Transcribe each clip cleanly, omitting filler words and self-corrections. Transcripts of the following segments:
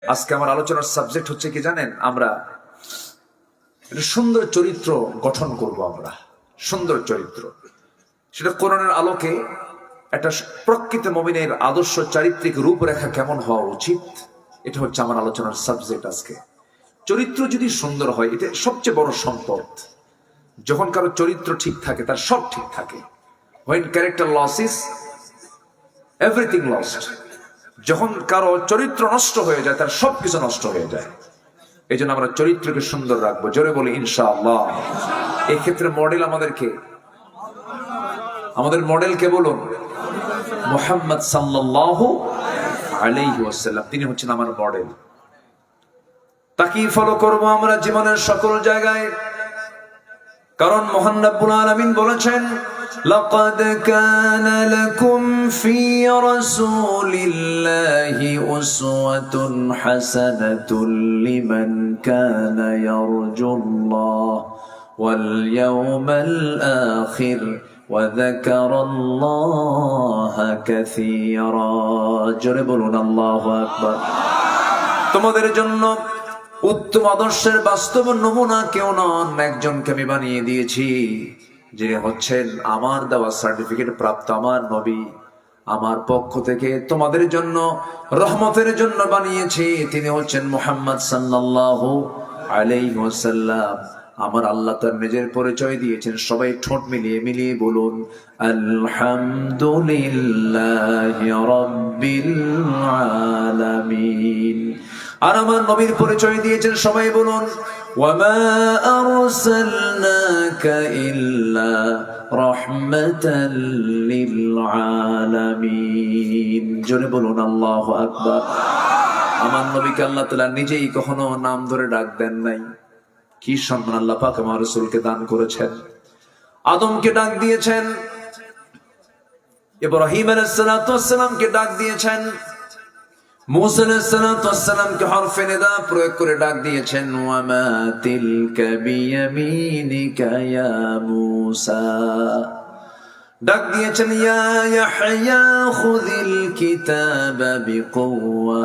আজকে আমার আলোচনার সাবজেক্ট হচ্ছে কি জানেন, আমরা একটা সুন্দর চরিত্র গঠন করব। আমরা সুন্দর চরিত্র, সেটা কোরআনের আলোকে একটা প্রকৃত মুমিনের আদর্শ চারিত্রিক রূপরেখা কেমন হওয়া উচিত, এটা হচ্ছে আমার আলোচনার সাবজেক্ট আজকে। চরিত্র যদি সুন্দর হয়, এটা সবচেয়ে বড় সম্পদ। যখন কারো চরিত্র ঠিক থাকে, তার সব ঠিক থাকে। when character losses everything lost। যখন কারো চরিত্র নষ্ট হয়ে যায়, তার সবকিছু নষ্ট হয়ে যায়। এই জন্য আমরা চরিত্রকে সুন্দর রাখবো, জোরে বলি ইনশাআল্লাহ। এই ক্ষেত্রে মডেল আমাদের মডেল কে বলুন? মুহাম্মদ সাল্লাল্লাহু আলাইহি ওয়াসাল্লাম, তিনি হচ্ছেন আমার মডেল। তাকেই ফলো করবো আমরা জীবনের সকল জায়গায়। কারণ মহান রব্বুল আলামিন বলেছেন, লাকাদ কানা লাকুম ফি রাসূলিল্লাহি উসওয়াতুন হাসানাতুন লিমান কানা ইয়ারজুল্লাহ ওয়াল ইয়াওমাল আখির ওয়া যাকারাল্লাহা কাসীরা। জোরে বলুন আল্লাহু আকবার। তোমাদের জন্য উত্তম আদর্শের বাস্তব নমুনা কেউ নন, একজনকে আমি বানিয়ে দিয়েছি, যিনি হচ্ছেন আমার দেওয়া সার্টিফিকেট প্রাপ্ত আমার নবী। আমার পক্ষ থেকে তোমাদের জন্য রহমতের জন্য বানিয়েছি, তিনি হচ্ছেন মুহাম্মদ সাল্লাল্লাহু আলাইহি ওয়াসাল্লাম। আমার আল্লাহ তার নিজের পরিচয় দিয়েছেন, সবাই ঠোঁট মিলিয়ে বলুন আলহামদুলিল্লাহি রাব্বিল আলামিন। আর আমার নবীর পরিচয় দিয়েছেন, সবাই বলুন ওয়ামা আরসালনাকা ইল্লা রাহমাতাল লিল আলামিন। জোরে বলুন আল্লাহু আকবার। আমার নবীকে আল্লাহ তাআলা নিজেই কখনো নাম ধরে ডাক দেন নাই। কি সম্মান আল্লাহ পাক আমার রাসূলকে দান করেছেন। আদমকে ডাক দিয়েছেন, ইব্রাহিম আলাইহিস সালাতু ওয়াস সালামকে ডাক দিয়েছেন, মুসা আলাইহিস সালাতু ওয়াস সালামকে হরফে নিদা প্রয়োগ করে ডাক দিয়েছেন, ওয়ামা তিলকা বিয়ামিনিকা ইয়া মুসা। ডাক দিয়েছেন, ইয়া ইয়াহইয়া খুযিল কিতাবা বিকুওয়া।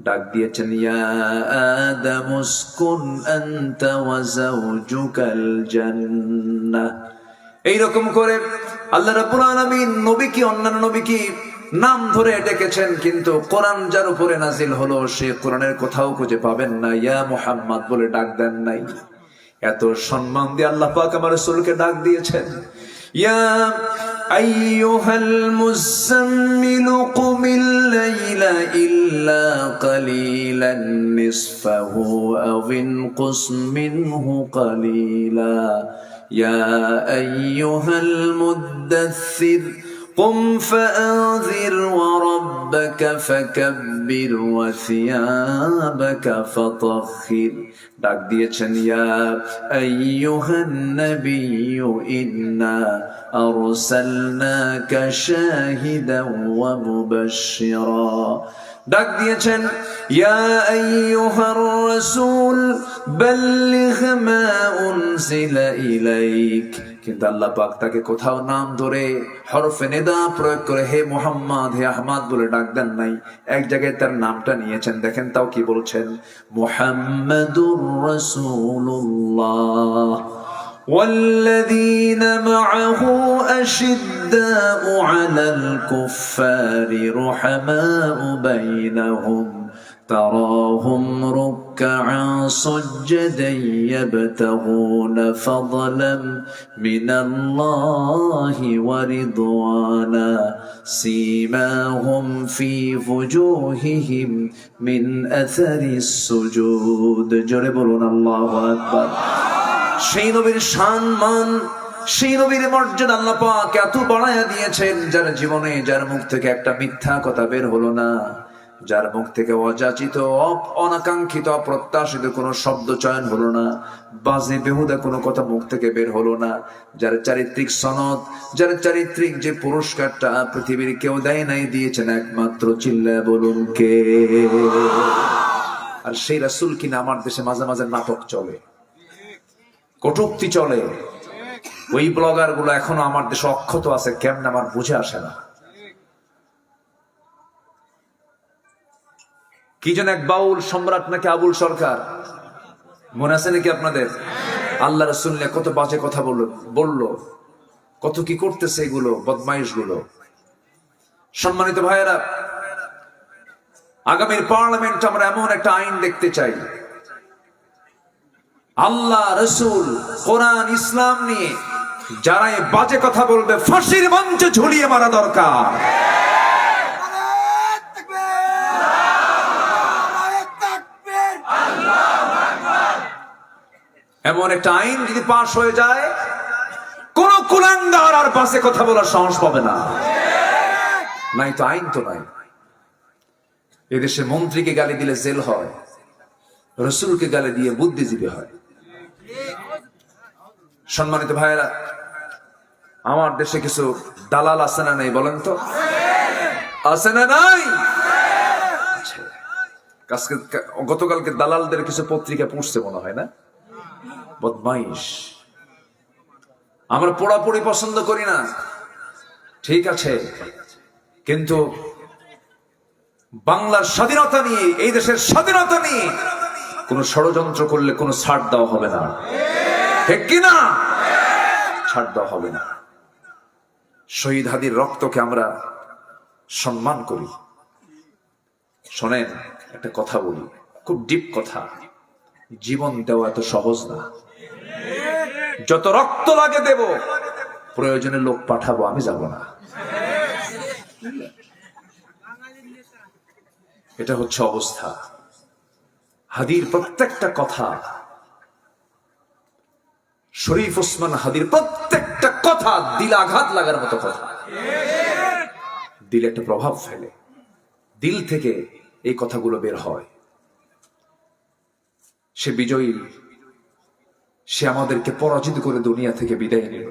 ডাক দিয়েছেন, ইয়া আদম উসকুন আনতা ওয়া যাওজুকাল জান্নাহ। এইরকম করে আল্লাহ রাব্বুল আলামিন নবীকে, অন্যান্য নবীকে নাম ধরে ডেকেছেন, কিন্তু কোরআন যার উপরে নাজিল হলো, সে কোরআনের কোথাও খুঁজে পাবেন না ইয়া মুহাম্মদ বলে ডাক দেন নাই। এত সম্মান দিয়ে আল্লাহ পাক আমার রাসূলকে ডাক দিয়েছেন, ইয়া আইয়ুহাল মুযাম্মিলু কুমিল লাইলা ইল্লা কালিলান নিসফাহু আও ইনকুস মিনহু কালিলা ইয়া আইয়ুহাল মুদ্দাথির قم فأنذر وربك فكبر وثيابك فطهر। ডাক দিয়েছেন, ইয়া আইয়ুহান নাবিয়্যু ইন্না আরসালনাকা শাহিদান ওয়া মুবাশশিরা। ডাক দিয়েছেন, ইয়া আইয়ুহার রাসূল বাল্লিগ মা উনজিলা ইলাইক। কিন্তু আল্লাহ পাক তাকে কোথাও নাম ধরে হরফে নিদা প্রয়োগ করে হে মুহাম্মদ, হে আহমদ বলে ডাক দেন নাই। এক জায়গায় তার নামটা নিয়েছেন, দেখেন তাও কি বলছেন, মুহাম্মাদুর রাসূলুল্লাহ والذين معه أشداء على الكفار رحماء بينهم تراهم ركعا سجدا يبتغون فضلا من الله ورضوانا سيماهم في وجوههم من أثر السجود। জোরে বলুন আল্লাহু আকবার। সেই নবীর সম্মান, সেই নবীর মর্যাদা আল্লাহ পাক এত বাড়ায়া দিয়েছেন, যার জীবনে, যার মুখ থেকে একটা মিথ্যা কথা বের হলো না, যার মুখ থেকে অযাচিত, অনাকাঙ্ক্ষিত, অপ্রত্যাশিত কোনো শব্দ চয়ন হলো না, বাজে বেহুদা কোনো কথা মুখ থেকে বের হলো না, যার চারিত্রিক সনদ, যার চারিত্রিক যে পুরস্কারটা পৃথিবীর কেউ দেয় নাই, দিয়েছেন একমাত্র, চিল্লায় বলুন কে? আর সেই রাসূল কিনা আমার দেশে মাঝে মাঝে নাটক চলে, কটূক্তি চলে। ওই ব্লগার গুলো এখনো আমার দেশে অক্ষত আছে, কেমন আমার বুঝে আসে না। কি যেন এক বাউল সম্রাট নাকি আবুল সরকার, মনে আছে নাকি আপনাদের? আল্লাহ রাসূল নিয়ে কত বাজে কথা বললো, কত কি করতেছে এগুলো, বদমাইশ গুলো। সম্মানিত ভাইয়েরা, আগামীর পার্লামেন্ট আমরা এমন একটা আইন দেখতে চাই, আল্লাহ রাসূল কোরআন ইসলাম নিয়ে যারা এই বাজে কথা বলবে ফাঁসির মঞ্চে ঝুলিয়ে মারা দরকার। এমন একটা আইন যদি পাশ হয়ে যায়, কোন কুলাঙ্গার আর বাজে কথা বলার সাহস পাবে না। নাই তো আইন তো নাই। এদেশে মন্ত্রীকে গালি দিলে জেল হয়, রসুলকে গালি দিয়ে বুদ্ধিজীবী হয়। সম্মানিত ভাইয়েরা, আমার দেশে কিছু দালাল আছে না নাই বলেন তো? আছে না নাই? গতকালকে দালালদের কিছু পত্রিকা পড়ছে মনে হয় না? বদমাইশ। আমরা পোড়াপোড়ি পছন্দ করি না, ঠিক আছে, কিন্তু বাংলার স্বাধীনতা নিয়ে, এই দেশের স্বাধীনতা নিয়ে কোন ষড়যন্ত্র করলে কোনো ছাড় দেওয়া হবে না, ঠিক কিনা? ছাড় দেওয়া হবে না। শহীদ হাদির রক্তকে আমরা সম্মান করি। শোনেন, একটা কথা বলি, খুব ডিপ কথা। জীবন দেওয়া এত সহজ না। যত রক্ত লাগে দেব, প্রয়োজনে লোক পাঠাবো, আমি যাব না। এটা হচ্ছে অবস্থা। হাদির প্রত্যেকটা কথা, শরীফ ওসমান হাদির প্রত্যেকটা কথা দিলে আঘাত লাগার মতো কথা, দিলে একটা প্রভাব ফেলে, দিল থেকে এই কথাগুলো বের হয়। সে বিজয়ী, সে আমাদেরকে পরাজিত করে দুনিয়া থেকে বিদায় নিল।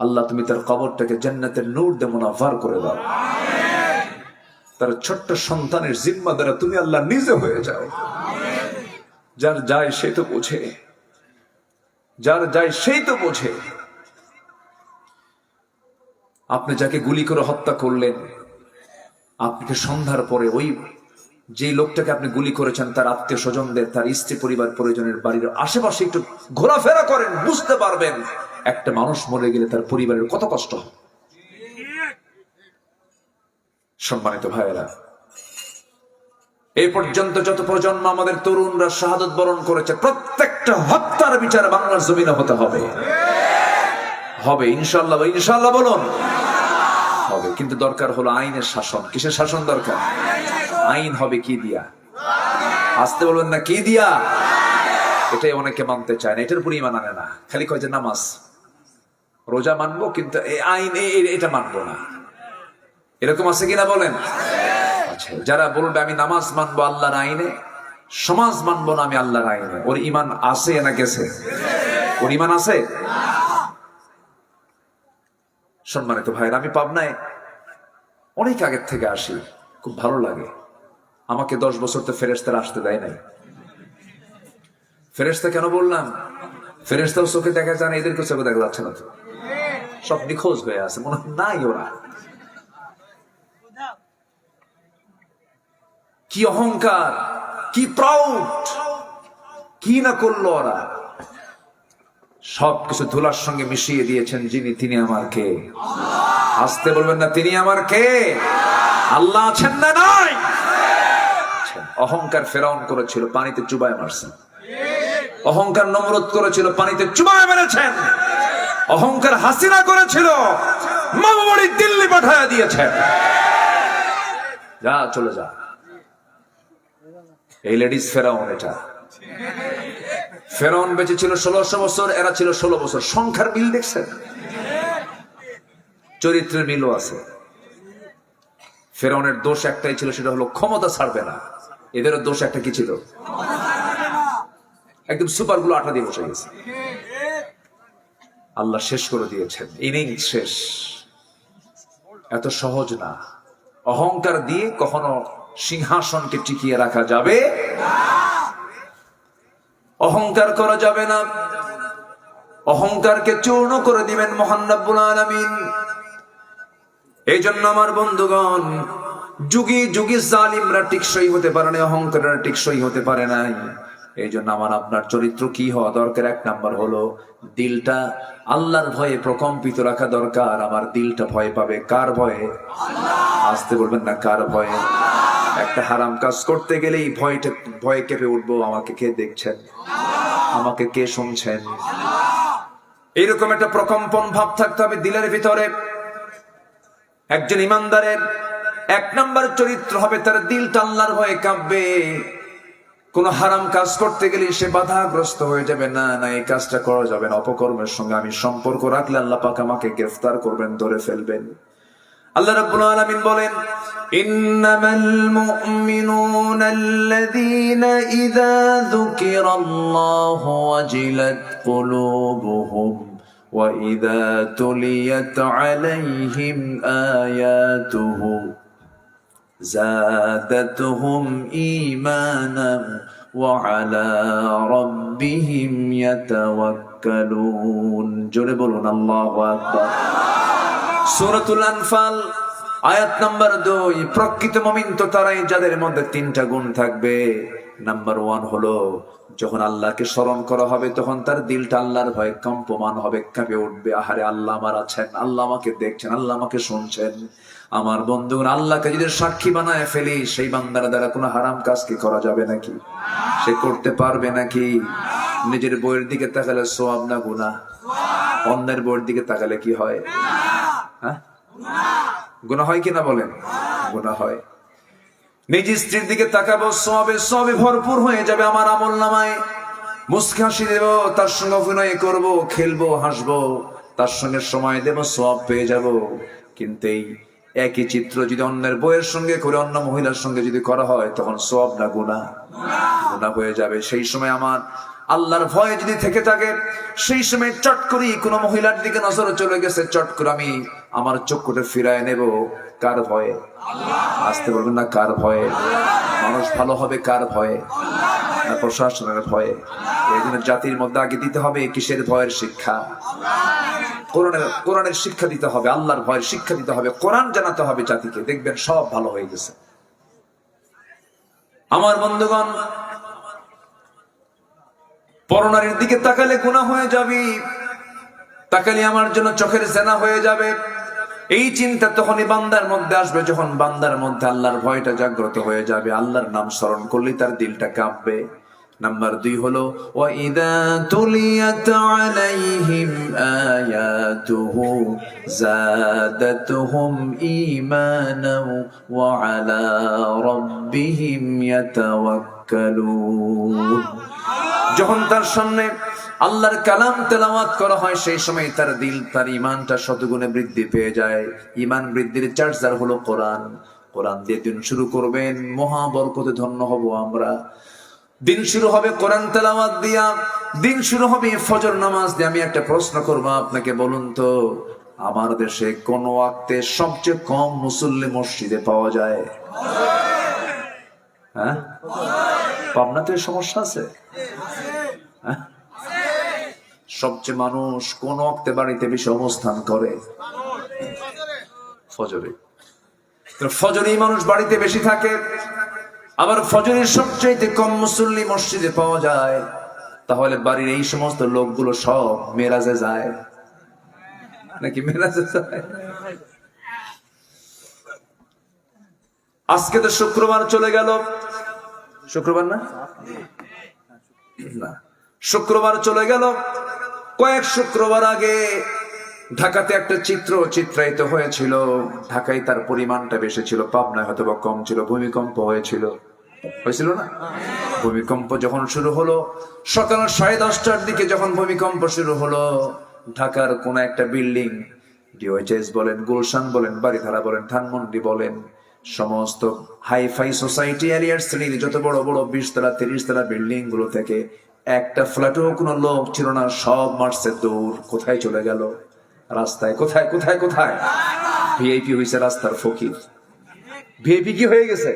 আল্লাহ তুমি তার কবরটাকে জান্নাতের নূর দিয়ে মুনাফার করে দাও। তার ছোট্ট সন্তানের জিম্মাদার তুমি আল্লাহ নিজে হয়ে যাও। যার যায় সে তো বোঝে, যার যায় সেই তো বোঝে। আপনি যাকে গুলি করে হত্যা করলেন, আপনাকে সন্ধ্যার পরে ওই যে লোকটাকে আপনি গুলি করেছেন তার আত্মীয় স্বজনদের, তার স্ত্রী পরিবার পরিজনের বাড়ির আশেপাশে একটু ঘোরাফেরা করেন, বুঝতে পারবেন একটা মানুষ মরে গেলে তার পরিবারের কত কষ্ট হয়। সম্মানিত ভাইয়েরা, এই পর্যন্ত যত প্রজন্ম আমাদের তরুণরা শাহাদত বরণ করেছে, প্রত্যেকটা হত্যার বিচার বাংলার জমিনে হতে হবে। হবে ইনশাআল্লাহ, ইনশাআল্লাহ বলুন। হবে, কিন্তু দরকার হলো আইনের শাসন। কিসের শাসন দরকার? আইন হবে কি দিয়া? আসতে বলবেন না, কি দিয়া? এটাই অনেকে মানতে চায় না, এটার উপর ঈমান আনে না। খালি কয় যে নামাজ রোজা মানবো, কিন্তু এই আইন এটা মানবো না। এরকম আছে কিনা বলেন? আচ্ছা, যারা বলবে আমি নামাজ মানবো আল্লাহর আইনে, সমাজ মানবো না আমি আল্লাহর আইনে, ওর ঈমান আছে না গেছে? ওর ঈমান আছে? সম্মানিত ভাইরা, আমি পাবনায় অনেক আগের থেকে আসি, খুব ভালো লাগে। আমাকে 10 বছর তো ফেরেশতারা আসতে দেয় নাই। ফেরেশতা কেন বললাম? ফেরেশতাও চোখে দেখা যায় না, এদেরকে চোখে দেখা যাচ্ছে না, তো সব নিখোঁজ হয়ে আছে, মনে হয় নাই ওরা। কি অহংকার, কি প্রাউড, কি না করলো ওরা। সবকিছু ধুলার সঙ্গে মিশিয়ে দিয়েছেন যিনি, তিনি আমার কে? আসতে বলবেন না, তিনি আমার কে? আল্লাহ আছেন না নাই? অহংকার ফেরাউন করেছিল, পানিতে চুবায় মারছেন। অহংকার নমরুদ করেছিল, পানিতে চুবায় মেরেছেন। অহংকার হাসিনা করেছিল, মামুনি দিল্লি পাঠায় দিয়েছেন। যা, চলে যা। এই লেডিস ফেরাউন। এটা ফেরাউন বেঁচে ছিল 1600 বছর, এরা ছিল 16 বছর। সংখ্যার মিল দেখছেন? চরিত্রের মিলও আছে। ফেরাউনের দোষ একটাই ছিল, সেটা হলো ক্ষমতা ছাড়বে না। এদেরও দোষ একটা কি ছিল? একদম সুপার গুলো আটা দিয়ে বসে গেছে। আল্লাহ শেষ করে দিয়েছেন, ইনিংস শেষ। এত সহজ না। অহংকার দিয়ে কখনো সিংহাসনকে টিকিয়ে রাখা যাবে না। অহংকার করা যাবে না। অহংকারকে চূর্ণ করে দিবেন মহান রব্বুল আলামিন। এই জন্য আমার বন্ধুগণ, যুগে যুগে জালিমরা টিকসই হতে পারে না, অহংকারীরা টিকসই হতে পারে নাই। এই জন্য আমার আপনার চরিত্র কি হওয়া দরকার? এক নাম্বার হলো দিলটা আল্লাহর ভয়ে প্রকম্পিত রাখা দরকার। আমার দিলটা ভয় পাবে কার ভয়ে? আসতে বলবেন না, কার ভয়ে? একটা হারাম কাজ করতে গেলেই ভয়ে কেঁপে উঠবো, আমাকে কে দেখছেন, আমাকে কে শুনছেন, এইরকম একটা প্রকম্পন ভাব থাকতে হবে দিলের ভিতরে। একজন ইমানদারের এক নাম্বার চরিত্র হবে তার দিলটা আল্লাহর ভয়ে কাঁপবে। কোন হারাম কাজ করতে গেলে সে বাধাগ্রস্ত হয়ে যাবে, না না এই কাজটা করা যাবে না, অপকর্মের সঙ্গে আমি সম্পর্ক রাখলে আল্লাহ পাক আমাকে গ্রেফতার করবেন, ধরে ফেলবেন। আল্লাহ রাব্বুল আলামিন বলেন, ইন্নামাল মুমিনুনা আল্লাযীনা ইযা যুকিরাল্লাহু ওয়াজিলাত কুলুবুহুম ওয়া ইযা তুলিয়াত আলাইহিম আয়াতুহু زادتهم إيمانا وعلى ربهم يتوكلون জোরে বলুন আল্লাহু আকবার। সূরাতুল আনফাল আয়াত নাম্বার 2। প্রকৃত মুমিন তো তারাই যাদের মধ্যে তিনটা গুণ থাকবে। নাম্বার 1 হলো যখন আল্লাহকে স্মরণ করা হবে তখন তার দিলটা আল্লাহর ভয়ে কম্পমান হবে, কাঁপে উঠবে। আহারে আল্লাহ আমার আছেন, আল্লাহ আমাকে দেখছেন, আল্লাহ আমাকে শুনছেন। আমার বন্ধুগণ, আল্লাহকে যদি সাক্ষী বানায় ফেলি, সেই বান্দার দ্বারা কোনো হারাম কাজ কি করা যাবে নাকি? সে করতে পারবে নাকি? নিজের বইয়ের দিকে তাকালে সওয়াব না গুনাহ? অন্যের বইয়ের দিকে তাকালে কি হয়? হ্যাঁ, গুনাহ হয় কিনা বলেন? গুনাহ হয়। নিজ স্ত্রীর দিকে তাকাবো, সবে ভরপুর হয়ে যাবে আমার আমল নামায়। মুস্কি হাসি দেব, তার সঙ্গে অভিনয় করবো, খেলবো, হাসবো, তার সঙ্গে সময় দেব, সওয়াব পেয়ে যাব। কিন্তু এই একই চিত্র যদি অন্যের বইয়ের সঙ্গে করে, অন্য মহিলার সঙ্গে যদি করা হয়, তখন সওয়াব না গুনাহ? গুনাহ হয়ে যাবে। সেই সময় আমার আল্লাহর ভয় যদি থেকে থাকে, সেই সময় চট করে কোনো মহিলার দিকে নজর চলে গেছে, চট করে আমি আমার চক্ষুটা ফিরায় নেব, কার ভয়ে? আসতে বলবেন না, কার ভয়ে? মানুষ ভালো হবে কার ভয়ে? না প্রশাসনের ভয়ে? এই জন্য জাতির মধ্যে আগে দিতে হবে কিসের ভয়ের শিক্ষা? কোরআনের শিক্ষা দিতে হবে, আল্লাহর ভয়ের শিক্ষা দিতে হবে, কোরআন জানাতে হবে জাতিকে। দেখবেন সব ভালো হয়ে গেছে। আমার বন্ধুগণ, পরনারীর দিকে তাকালে গুনাহ হয়ে যাবে, তাকালে আমার জন্য চোখের জেনা হয়ে যাবে। এই চিন্তা তখনই বান্দার মধ্যে আসবে যখন বান্দার মধ্যে আল্লাহর ভয়টা জাগ্রত হয়ে যাবে। আল্লাহর নাম স্মরণ করলে তার দিলটা কাঁপবে। নাম্বার 2 হলো ওয়া ইযা তুলিয়াত আলাইহিম আয়াতুহু যাদাতুহুম ঈমানাও ওয়া আলা রাব্বিহিম ইয়াতাওয়াক্কালুন। যখন তার সামনে আল্লাহর কালাম তেলাওয়াত করা হয়, সেই সময় তার দিল, তার ঈমানটা শতগুণে বৃদ্ধি পেয়ে যায়। ঈমান বৃদ্ধির চার্জার হলো কোরআন। কোরআন দিয়ে দিন শুরু করবেন, মহা বরকতে ধন্য হব আমরা। দিন শুরু হবে কোরআন তেলাওয়াত দিয়া, দিন শুরু হবে ফজর নামাজ দিয়ে। আমি একটা প্রশ্ন করব আপনাকে, বলুন তো আমার দেশে কোন ওয়াক্তে সবচেয়ে কম মুসল্লি মসজিদে পাওয়া যায়? হ্যাঁ, পাবনাতে সমস্যা আছে? হ্যাঁ, সবচেয়ে মানুষ কোন ওয়াক্তে বাড়িতে বেশি অবস্থান করে? ফজরে। ফজরেই মানুষ বাড়িতে বেশি থাকে। আবার ফজরের সবচেয়ে কম মুসল্লি মসজিদে পাওয়া যায়। তাহলে বাড়ির এই সমস্ত লোকগুলো সব মেরাজে যায় নাকি? মেরাজে যায়। আজকে তো শুক্রবার চলে গেল, শুক্রবার না? শুক্রবার চলে গেল। কয়েক শুক্রবার আগে ঢাকাতে একটা চিত্রায়িত হয়েছিল। ঢাকায় তার পরিমাণটা বেশি ছিল, পাবনায় হয়তো বা কম ছিল। ভূমিকম্প হয়েছিল না? ভূমিকম্প যখন শুরু হলো সকাল 10:30টার দিকে, যখন ভূমিকম্প শুরু হলো, ঢাকার কোন একটা বিল্ডিং, ডিওএইচএস বলেন, গুলশান বলেন, বাড়িধারা বলেন, ধানমন্ডি বলেন, সমস্ত হাইফাই সোসাইটি এরিয়ার শ্রেণীর যত বড় বড় 20 তলা 30 তলা বিল্ডিং গুলো থেকে একটা ফ্ল্যাটেও কোনো লোক ছিল না। সব মারছে দৌড়। কোথায় চলে গেল? রাস্তায়। কোথায় কোথায় কোথায়? ভিআইপি হয়েছে রাস্তার ফকির। ভিআইপি কি হয়ে গেছে?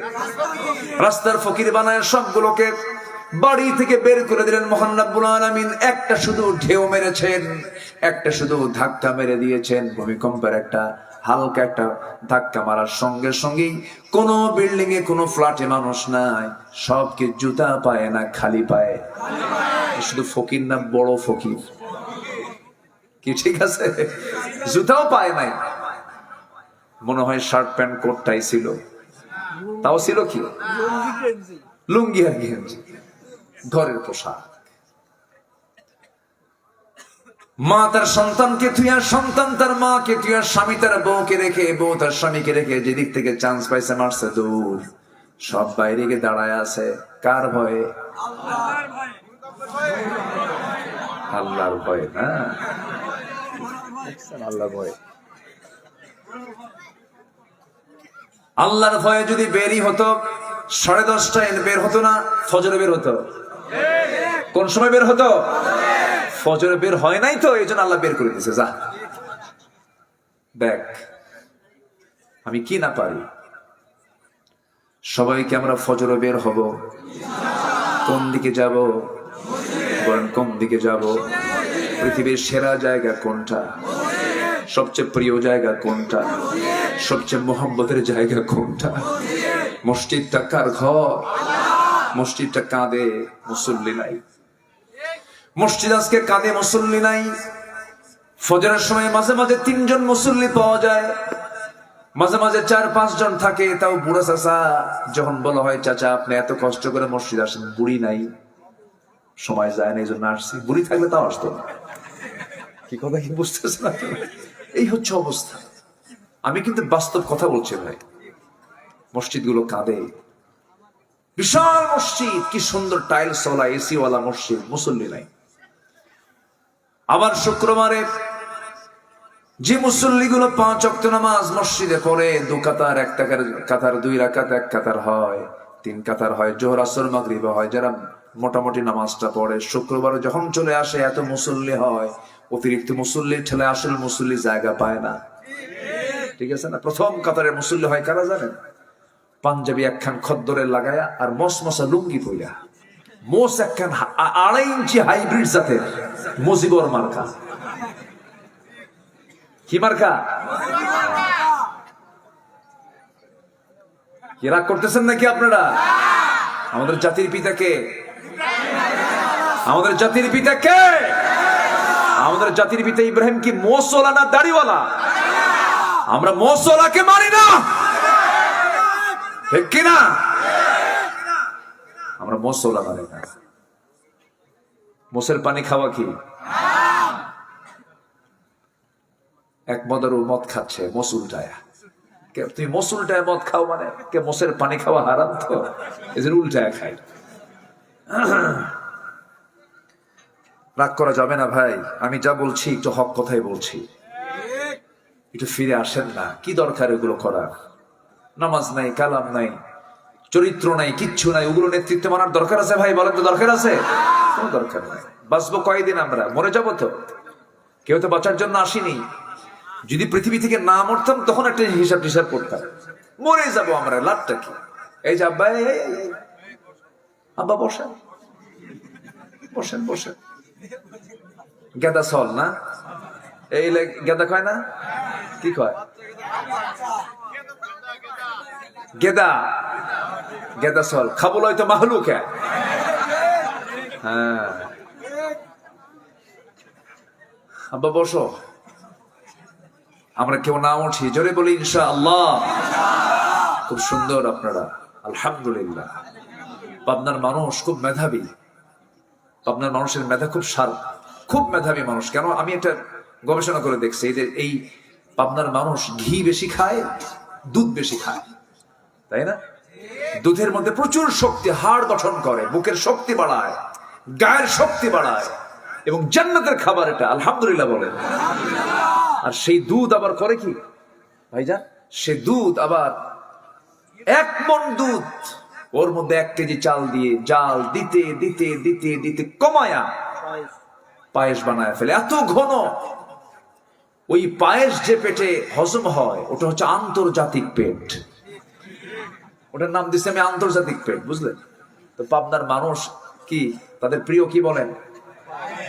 রাস্তার ফকির বানায় সবগুলোকে বাড়ি থেকে বের করে দিলেন মহান রব্বুল আলামিন। একটা শুধু ঢেউ মেরেছেন, একটা শুধু ধাক্কা মেরে দিয়েছেন। ভূমিকম্পের একটা হালকা একটা ধাক্কা মারার সঙ্গে সঙ্গেই কোনো বিল্ডিং এ কোনো ফ্ল্যাটে মানুষ নাই, সবকে জুতা পায় না খালি পায়। শুধু ফকির না, বড় ফকির। কি ঠিক আছে? জুতাও পায় নাই, মনে হয় শার্ট প্যান্ট কোটটাই ছিল, তাও ছিল কি লুঙ্গি আর গেঞ্জি, ঘরের পোশাক। মা তার সন্তানকে তুই, আর সন্তান তার মাকে তুই, আর স্বামী তার বউকে রেখে, বউ তার স্বামীকে রেখে যেদিক থেকে চান্স পাইছে মারছে দূর। সব বাইরে গিয়ে দাঁড়ায় আছে কার ভয়ে? আল্লাহর ভয়ে না, আল্লাহর ভয়ে। আল্লাহর ভয়ে যদি বেরই হতো 10:30টায় বের হতো না, ফজরে বের হতো। কোন সময় বের হতো? ফজরে বের হয় নাই তো, এই জন্য আল্লাহ বের করে দিয়েছে। যা দেখ আমি কি না পারি। সবাইকে আমরা ফজরে বের হব, কোন দিকে যাব? বলেন কোন দিকে যাব? পৃথিবীর সেরা জায়গা কোনটা? সবচেয়ে প্রিয় জায়গা কোনটা? সবচেয়ে মোহাম্মতের জায়গা কোনটা? মসজিদটা কার ঘর? মসজিদটা কাঁদে, মুসল্লি নাই। মসজিদ আজকে কাঁদে, মুসল্লি নাই। ফজরের সময় মাঝে মাঝে 3 জন মুসল্লি পাওয়া যায়, মাঝে মাঝে 4-5 জন থাকে, তাও বুড়া চাচা। যখন বলা হয় চাচা আপনি এত কষ্ট করে মসজিদ আসেন, বুড়ি নাই, সময় যায় না, এই জন্য আসছি। বুড়ি থাকলে তাও আসতো না। কি কথা কি বুঝতেছে না? এই হচ্ছে অবস্থা। আমি কিন্তু বাস্তব কথা বলছি ভাই। মসজিদ গুলো কাঁদে, বিশাল মসজিদ, কি সুন্দর টাইলস ওয়ালা, এসি ওয়ালা মসজিদ, মুসল্লি নাই। আবার শুক্রবারে যে মুসল্লিগুলো 5 ওয়াক্ত নামাজ মসজিদে পড়ে, 2 কাতার, 1 কাতার, 2 রাকাত, 1 কাতার হয়, 3 কাতার হয়, জোহর আসর মাগরিব হয়, যারা মোটামুটি নামাজটা পড়ে, শুক্রবারে যখন চলে আসে এত মুসল্লি হয়, অতিরিক্ত মুসল্লির ঠেলে আসল মুসল্লি জায়গা পায় না। ঠিক আছে না? প্রথম কাতারের মুসল্লি হয় কারা জানেন? পাঞ্জাবি একখান খদ্দরের লাগায়া আর মসমসা লুঙ্গি পইয়া, মোস একখান 2.5 ইঞ্চি হাইব্রিড জাতের মুজিবর মার্কা। কি মার্কা? কি রাগ করতেছেন নাকি আপনারা? আমাদের জাতির পিতাকে, আমাদের জাতির পিতাকে, আমাদের জাতির পিতা ইব্রাহিম কি মোসওয়ালা না দাড়িওয়ালা? আমরা মোসওয়ালাকে মানি না, ঠিক কিনা? আমরা মোসওয়ালা মানি না। মোসের পানি খাওয়া কি? এক মদারু মদ খাচ্ছে, মোস উল্টায়া। তুমি মোস উল্টায় মদ খাও মানে কে? মোসের পানি খাওয়া হারাম তো, এদের উল্টায় খাই। রাগ করা যাবে না ভাই, আমি যা বলছি একটু হক কথাই বলছি। একটু ফিরে আসেন না, কি দরকার এগুলো করার? নামাজ নাই, কালাম নাই, চরিত্র নাই, কিচ্ছু নাই, ওগুলো নেতৃত্ব মানার দরকার আছে ভাই? বলেন তো দরকার আছে? কোনো দরকার নাই। বাঁচবো কয়দিন? আমরা মরে যাবো তো, কেউ তো বাঁচার জন্য আসিনি। যদি পৃথিবী থেকে না মরতাম তখন একটা হিসাব টিসাব করতাম, মরে যাবো আমরা, লাভটা কি? এই যে আব্বা, আব্বা বসেন বসেন বসেন। গেদা সল না, এই গেদা কয় না, কি কয়? গেদা, গেদা সল খাবো লয় তো মাহলুক। হ্যাঁ আব্বা বসো। আমরা কেউ না উঠি, জোরে বলি ইনশাআল্লাহ। খুব সুন্দর আপনারা, আলহামদুলিল্লাহ। পাবনার মানুষ খুব মেধাবী, পাবনার মানুষের মেধা খুব শার্প, খুব মেধাবী মানুষ। কেন? আমি একটা গবেষণা করে দেখছি, এই পাবনার মানুষ ঘি বেশি খায়, দুধ বেশি খায়, তাই না? দুধের মধ্যে প্রচুর শক্তি, হাড় গঠন করে, বুকের শক্তি বাড়ায়, গায়ের শক্তি বাড়ায়, এবং জান্নাতের খাবার এটা, আলহামদুলিল্লাহ বলেন। আর সেই দুধ আবার করে কি ভাইজান? সে দুধ আবার 1 মণ দুধ, ওর মধ্যে 1 কেজি চাল দিয়ে জাল দিতে দিতে দিতে দিতে কমায়া পায়েস বানায় ফেলে, এত ঘন। ওই পায়েস যে পেটে হজম হয় ওটা হচ্ছে আন্তর্জাতিক পেট, ওটার নাম দিচ্ছি আমি আন্তর্জাতিক পেট, বুঝলেন? তো পাবনার মানুষ কি তাদের প্রিয় কি বলেন?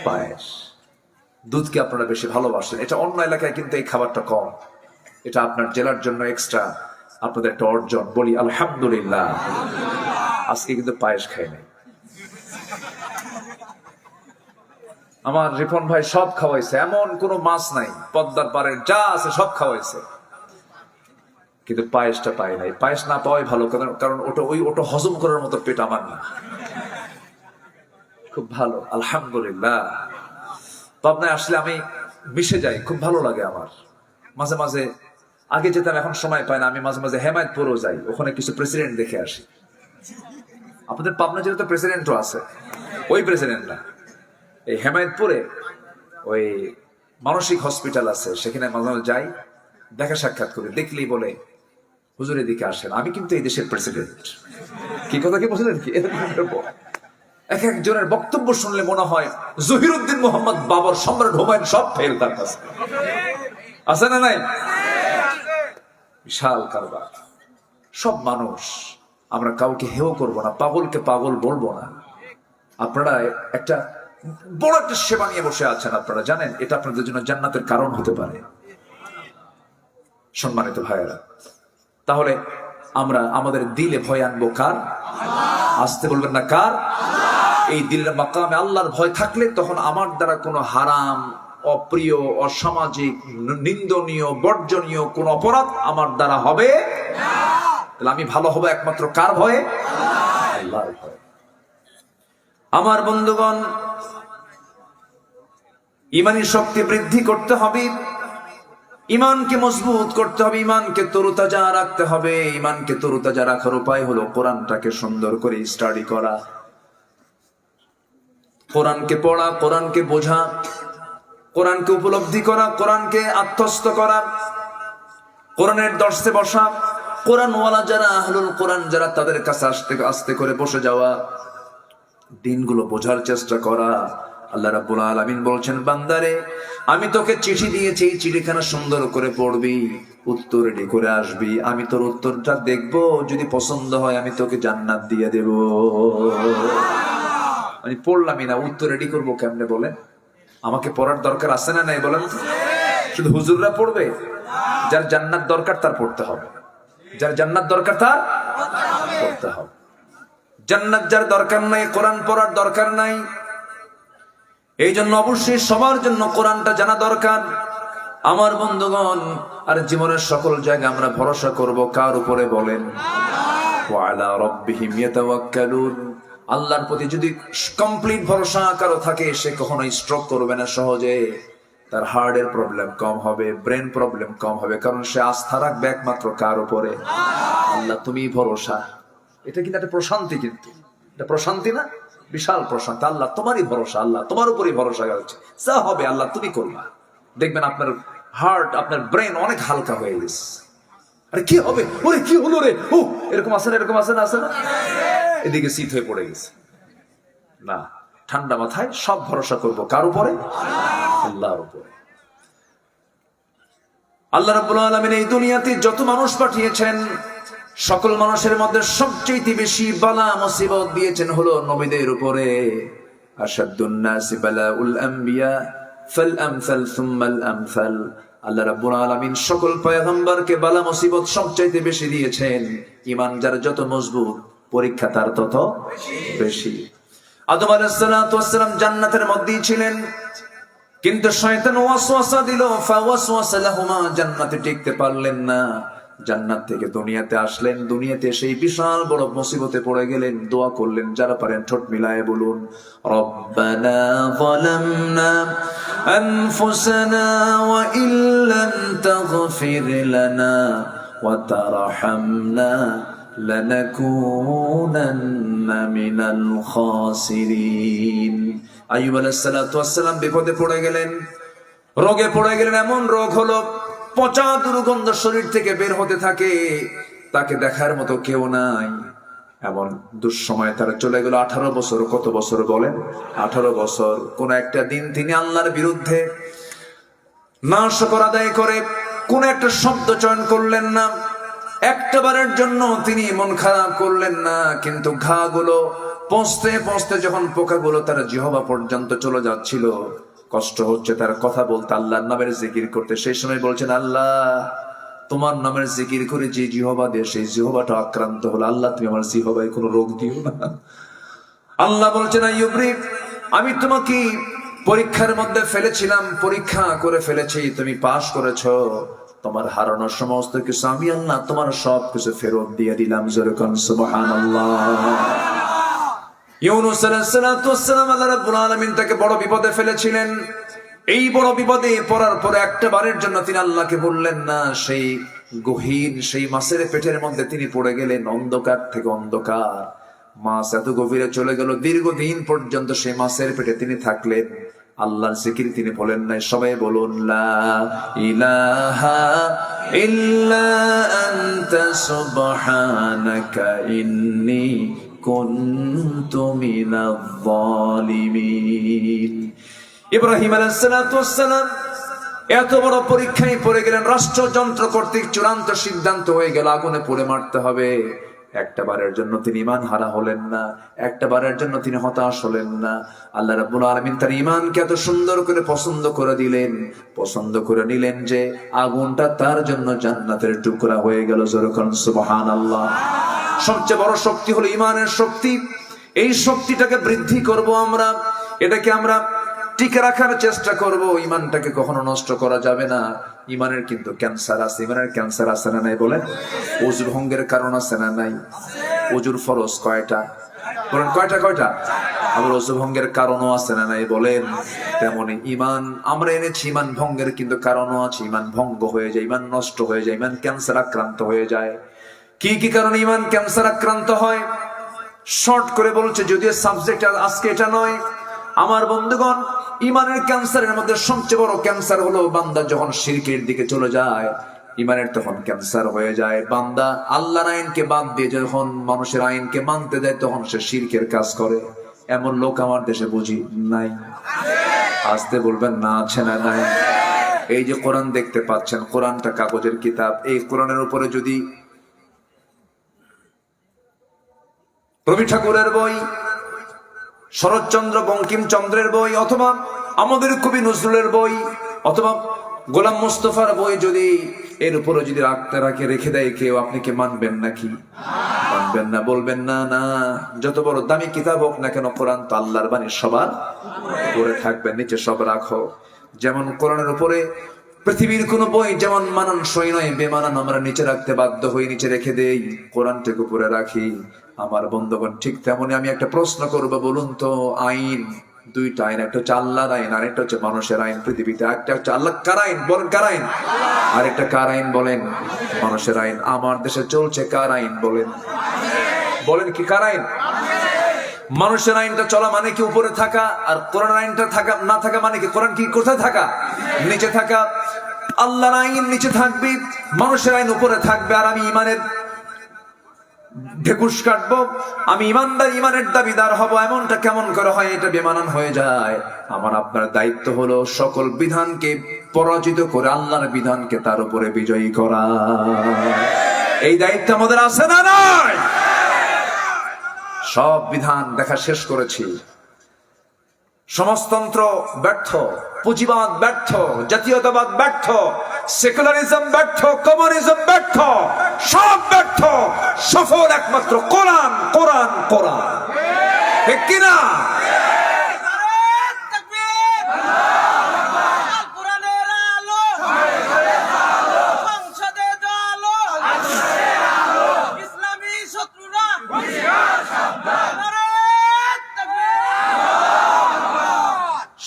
পায়েস। দুধকে আপনারা বেশি ভালোবাসেন, এটা অন্য এলাকায় কিন্তু এই খাবারটা কম। এটা আপনার জেলার জন্য এক্সট্রা আপনাদের একটা অর্জন, বলি আলহামদুলিল্লাহ। আজকে কিন্তু পায়েস খাই নাই, আমার রিপন ভাই সব খাওয়াইছে, এমন কোন মাছ নাই, পদ্মার পাড়ের যা আছে সব খাওয়াইছে, কিন্তু পায়েসটা পাই নাই। পায়েস না পাওয়াই ভালো, কারণ ওটা হজম করার মতো পেট আমার না। খুব ভালো আলহামদুলিল্লাহ। পাবনায় আসলে আমি মিশে যাই, খুব ভালো লাগে আমার। মাঝে মাঝে আগে যেতাম, এখন সময় পাই না, আমি মাঝে মাঝে হেমায়তপুরও যাই, ওখানে কিছু প্রেসিডেন্ট দেখে আসি। আপনাদের পাবনা জেলাতে প্রেসিডেন্টও আছে, ওই প্রেসিডেন্ট না, এই হেমায়তপুরে ওই মানসিক হসপিটাল আছে, সেখানে মাঝে মাঝে যাই, দেখা সাক্ষাৎ করি, দেখলেই বলে হুজুরের দিকে আসেন, আমি কিন্তু এই দেশের প্রেসিডেন্ট। কি কথা কি বললেন কি? এক একজনের বক্তব্য শুনলে মনে হয় জহিরুদ্দিন মোহাম্মদ বাবর, সম্রাট হুমায়ুন সব ফেল তার কাছে। আছে না নাই? বিশাল কারবার। সব মানুষ, আমরা কাউকে হেয় করব না, পাগলকে পাগল বলবো না। আপনারা একটা বড় একটা সেবা নিয়ে বসে আছেন, আপনারা জানেন এটা আপনাদের জন্য জান্নাতের কারণ হতে পারে। সম্মানিত ভাইয়েরা, তাহলে আমরা আমাদের দিলে ভয় আনবো কার? আসতে বলবেন না কার? এই দিলের মাকামে আল্লাহর ভয় থাকলে তখন আমার দ্বারা কোনো হারাম, অপ্রিয়, অসামাজিক, নিন্দনীয়, বর্জনীয় কোন অপরাধ আমার দ্বারা হবে তাহলে আমি ভালো হবো একমাত্র কার ভয়ে? আল্লাহর ভয়ে। আমার বন্ধুগণ, ইমানি শক্তি বৃদ্ধি করতে হবে, ইমানকে মজবুত করতে হবে, ইমানকে তরুতাজা রাখতে হবে। ইমানকে তরুতাজা রাখার উপায় হলো কোরআনটাকে সুন্দর করে স্টাডি করা, কোরআনকে পড়া, কোরআনকে বোঝা, কোরআনকে উপলব্ধি করা, কোরআনকে আত্মস্থ করা, কোরআনের দর্শে বসা, কোরআনওয়ালা যারা, আহলুল কোরআন যারা, তাদের কাছে আস্তে আস্তে করে বসে যাওয়া, দিনগুলো বোঝার চেষ্টা করা। আল্লাহ রাব্বুল আলামিন বলছেন, বান্দারে আমি তোকে চিঠি দিয়েছি, এই চিঠিখানা সুন্দর করে পড়বি, উত্তর রেডি করে আসবি, আমি তোর উত্তরটা দেখবো, যদি পছন্দ হয় আমি তোকে জান্নাত দিয়ে দেব। আমি পড়লামই না, উত্তর রেডি করবো কেমনে বলেন? আমাকে পড়ার দরকার আছে না নাই বলেন? শুধু হুজুররা পড়বে? যার জান্নাত দরকার তার পড়তে হবে, যার জান্নাত দরকার তার পড়তে হবে। জান্নাত যার দরকার নাই, কোরআন পড়ার দরকার নাই। এই জন্য অবশ্যই সবার জন্য কোরআনটা জানা দরকার। আমার বন্ধুগণ, আর জীবনের সকল জায়গায় আমরা ভরসা করব কার উপরে বলেন? ওয়া আলা রাব্বিহিম ইয়াতাওয়াক্কালুন। আল্লাহর প্রতি যদি কমপ্লিট ভরসা কারো থাকে, সে কখনোই স্ট্রোক করবে না সহজে, তার হার্টের প্রবলেম কম হবে, ব্রেন প্রবলেম কম হবে, কারণ সে আস্থা রাখবে একমাত্র কার উপরে? আল্লাহ, তুমি ভরসা। এটা কিন্তু একটা প্রশান্তি, কিন্তু এটা প্রশান্তি না? বিশাল প্রশান্তি। আল্লাহ তোমারই ভরসা, আল্লাহ তোমার উপরই ভরসা করছে, যা হবে আল্লাহ তুমি করবা। দেখবেন আপনার হার্ট, আপনার ব্রেন অনেক হালকা হয়ে গেছে। আরে কি হবে, ওরে কি হলো রে, ও এরকম আছে না, এরকম আছে না, আছে না, এদিকে শীত হয়ে পড়ে গেছে। না, ঠান্ডা মাথায় সব ভরসা করবো কার উপরে? আল্লাহর উপরে। আল্লাহ রাব্বুল আলামিন এই দুনিয়াতে যত মানুষ পাঠিয়েছেন, সকল মানুষের মধ্যে সবচেয়ে বেশি বালা মুসিবত দিয়েছেন হলো নবীদের উপরে। আশাদ্দুন নাসি বালাউল আম্বিয়া ফাল আমসাল সুম্মাল আমসাল। আল্লাহ রাব্বুল আলামিন সকল পয়গম্বরকে বালা মুসিবত সবচেয়ে বেশি দিয়েছেন। ঈমান যার যত মজবুত, পরীক্ষা তার তত বেশি। আদম আলাইহিস সালাতু ওয়াস সালাম জান্নাতের মধ্যেই ছিলেন, কিন্তু শয়তান ওয়াসওয়াসা দিল, ফাওয়াসওয়াসা লাহুমা, জান্নাতে টিকতে পারলেন না। জান্নাত থেকে দুনিয়াতে আসলেন, দুনিয়াতে সেই বিশাল বড় মুসিবতে পড়ে গেলেন। দোয়া করলেন, যারা পারেন ঠোঁট মিলায়ে বলুন, রব্বানা যালামনা আনফুসানা ওয়া ইল্লাম তাগফির লানা ওয়া তারহামনা লানাকুনান্না মিনাল খাসিরিন। আইয়ুব আলাইহিস সালাতু ওয়াস সালাম বিপদে পড়ে গেলেন, রোগে পড়ে গেলেন। এমন রোগ হলো, পচা দুর্গন্ধ শরীর থেকে বের হতে থাকে, তাকে দেখার মতো কেউ নাই। এমন দুঃসময় তারা চলে গেল 18 বছর। কত বছর বলেন? 18 বছর। কোন একটা দিন তিনি আল্লাহর বিরুদ্ধে নাশকর আদায় করে কোন একটা শব্দ চয়ন করলেন না, একটাবারের জন্য তিনি মন খারাপ করলেন না। কিন্তু ঘাগুলো পচতে পচতে যখন পোকাগুলো তার জিহ্বা পর্যন্ত চলে যাচ্ছিল, কষ্ট হচ্ছে তার কথা বলতে, আল্লাহর নামের জিকির করতে, সেই সময় বলছেন, আল্লাহ তোমার নামের জিকির করে যে জিহবা দিয়ে সেই জিহবাটা আক্রান্ত হলো, আল্লাহ তুমি আমার জিহবায় কোনো রোগ দিও না। আল্লাহ বলছেন আইয়ুব রে, আমি তোমাকে পরীক্ষার মধ্যে ফেলেছিলাম, পরীক্ষা করে ফেলেছি, তুমি পাশ করেছো। তোমার হারানোর সমস্ত কিছু আমি আল্লাহ তোমার সব কিছু ফেরত দিয়ে দিলাম। যেরকম সুবহানাল্লাহ। ইউনূস আলাইহিস সালাতু ওয়াস সালাম আল্লাহ রাব্বুল আলামিন তাকে বড় বিপদে ফেলেছিলেন। এই বড় বিপদে পড়ার পরে একটা বারের জন্য তিনি আল্লাহকে বললেন না। সেই গহীন সেই মাছের পেটের মধ্যে তিনি পড়ে গেলেন, অন্ধকার থেকে অন্ধকার। মাছ এত গভীরে চলে গেল, দীর্ঘদিন পর্যন্ত সেই মাছের পেটে তিনি থাকলেন। আল্লাহর জিকির তিনি বলেন নাই। সবাই বলুন লা ইলাহা ইল্লা আনতা সুবহানাকা ইন্নী কুনতু মিনাজ জালিমিন। ইব্রাহিম আলাইহিস সালাতু ওয়াস সালাম এত বড় পরীক্ষায় পড়ে গেলেন। রাষ্ট্রযন্ত্র কর্তৃক চূড়ান্ত সিদ্ধান্ত হয়ে গেল আগুনে পুড়ে মারতে হবে। একটা বারের জন্য তিনি ঈমান হারা হলেন না, একটা বারের জন্য তিনি হতাশ হলেন না। আল্লাহ রাব্বুল আলামিন তার ঈমানকে এত সুন্দর করে পছন্দ করে দিলেন, পছন্দ করে নিলেন যে আগুনটা তার জন্য জান্নাতের টুকরা হয়ে গেল। যেরকম সুবহানাল্লাহ। সবচেয়ে বড় শক্তি হলো ঈমানের শক্তি। এই শক্তিটাকে বৃদ্ধি করব আমরা, এটাকে আমরা টিকে রাখার চেষ্টা করব। ঈমানটাকে কখনো নষ্ট করা যাবে না। ঈমানের কিন্তু ক্যান্সার আছে। ঈমানের ক্যান্সার আছে না নাই বলেন? ওযু ভঙ্গের কারণ আছে না নাই? ওযুর ফরজ কয়টা বলেন? কয়টা? আবার ওযু ভঙ্গের কারণও আছে না নাই বলেন? তেমনি ঈমান আমরা এনেছি, ঈমান ভঙ্গের কিন্তু কারণও আছে। ঈমান ভঙ্গ হয়ে যায়, ঈমান নষ্ট হয়ে যায়, ঈমান ক্যান্সার আক্রান্ত হয়ে যায়। কি কি কারণে ঈমান ক্যান্সার আক্রান্ত হয়? শর্ট করে বলছে, যদিও সাবজেক্ট আজকে এটা নয়। আমার বন্ধুগণ, ঈমানের ক্যান্সারের মধ্যে সবচেয়ে বড় ক্যান্সার হলো বান্দা যখন শিরকের দিকে চলে যায়, ঈমানের তখন ক্যান্সার হয়ে যায়। বান্দা আল্লাহর আইনকে বাদ দিয়ে যখন মানুষের আইনকে মানতে যায়, তখন সে শিরকের কাজ করে। এমন লোক আমার দেশে বুঝি নাই। আসতে বলবেন না, আছে না নাই? এই যে কোরআন দেখতে পাচ্ছেন, কোরআনটা কাগজের কিতাব। এই কোরআনের উপরে যদি রবি ঠাকুরের বই, শরৎচন্দ্র বঙ্কিমচন্দ্রের বই, অথবা আমাদের কবি নজরুলের বই, অথবা গোলাম মুস্তফার বই যদি এর উপরে যদি রেখে দেয় কেউ, আপনি কি মানবেন নাকি? মানবেন না, বলবেন না না যত বড় দামি কিতাব হোক না কেন, কোরআন তো আল্লাহর বাণী, সবার উপরে থাকবে, নিচে সব রাখো। যেমন কোরআনের উপরে পৃথিবীর কোন বই যেমন মানানসই নয়, বেমানান আমরা নিচে রাখতে বাধ্য হই, নিচে রেখে দেই, কোরআনটাকে উপরে রাখি। আমার বন্ধুগণ, ঠিক তেমনি আমি একটা প্রশ্ন করবো, বলুন তো, আইন দুইটা আইন, একটা হচ্ছে আল্লাহর আইন, আর একটা হচ্ছে মানুষের আইন। পৃথিবীতে একটা হচ্ছে আল্লাহ কার আইন বলেন, কার আইন? আর একটা কার আইন বলেন? মানুষের আইন। আমার দেশে চলছে কার আইন বলেন? বলেন কি কার আইন? মানুষের আইনটা চলা মানে কি উপরে থাকা, আর কোরআন আইনটা থাকা না থাকা মানে কি? কোরআন কি কোথায় থাকা? নিচে থাকা। আল্লাহর আইন নিচে থাকবে, মানুষের আইন উপরে থাকবে। আর আমি ইমানের ঢেকুশ কাটবো, আমি ইমানদার, ইমানের দাবিদার হব, এমনটা কেমন করে হয়? এটা বেমানান হয়ে যায়। আমার আপনার দায়িত্ব হলো সকল বিধানকে পরাজিত করে আল্লাহর বিধানকে তার উপরে বিজয়ী করা। এই দায়িত্ব আমাদের আছে না নাই? সব বিধান দেখা শেষ করেছি। সমাজতন্ত্র ব্যর্থ, পুঁজিবাদ ব্যর্থ, জাতীয়তাবাদ ব্যর্থ, সেকুলারিজম ব্যর্থ, কমিউনিজম ব্যর্থ, সব ব্যর্থ। সফল একমাত্র কোরআন, কোরআন, কোরআন। ঠিক কিনা?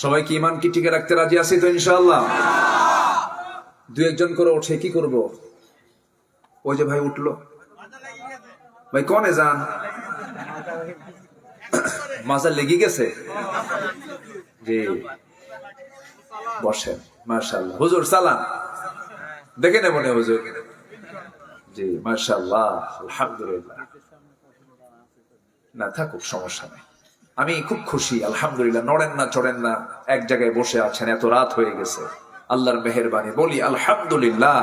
সবাই কি ইমান কি টিকে রাখতে রাজি আছি তো ইনশাআল্লাহ? দু একজন করে ওঠে, কি করব? ওই যে ভাই উঠলো, ভাই কনে যান? মাজা লেগে গেছে জি, বসেন। মাশাআল্লাহ। হুজুর সালাম দেখে নেব না হুজুর? জি মাশাআল্লাহ, আলহামদুলিল্লাহ। না থাকুক, সমস্যা নেই। আমি খুব খুশি, আলহামদুলিল্লাহ। নড়েন না, চড়েন না, এক জায়গায় বসে আছেন, এত রাত হয়ে গেছে, আল্লাহর মেহেরবানি। বলি আলহামদুলিল্লাহ।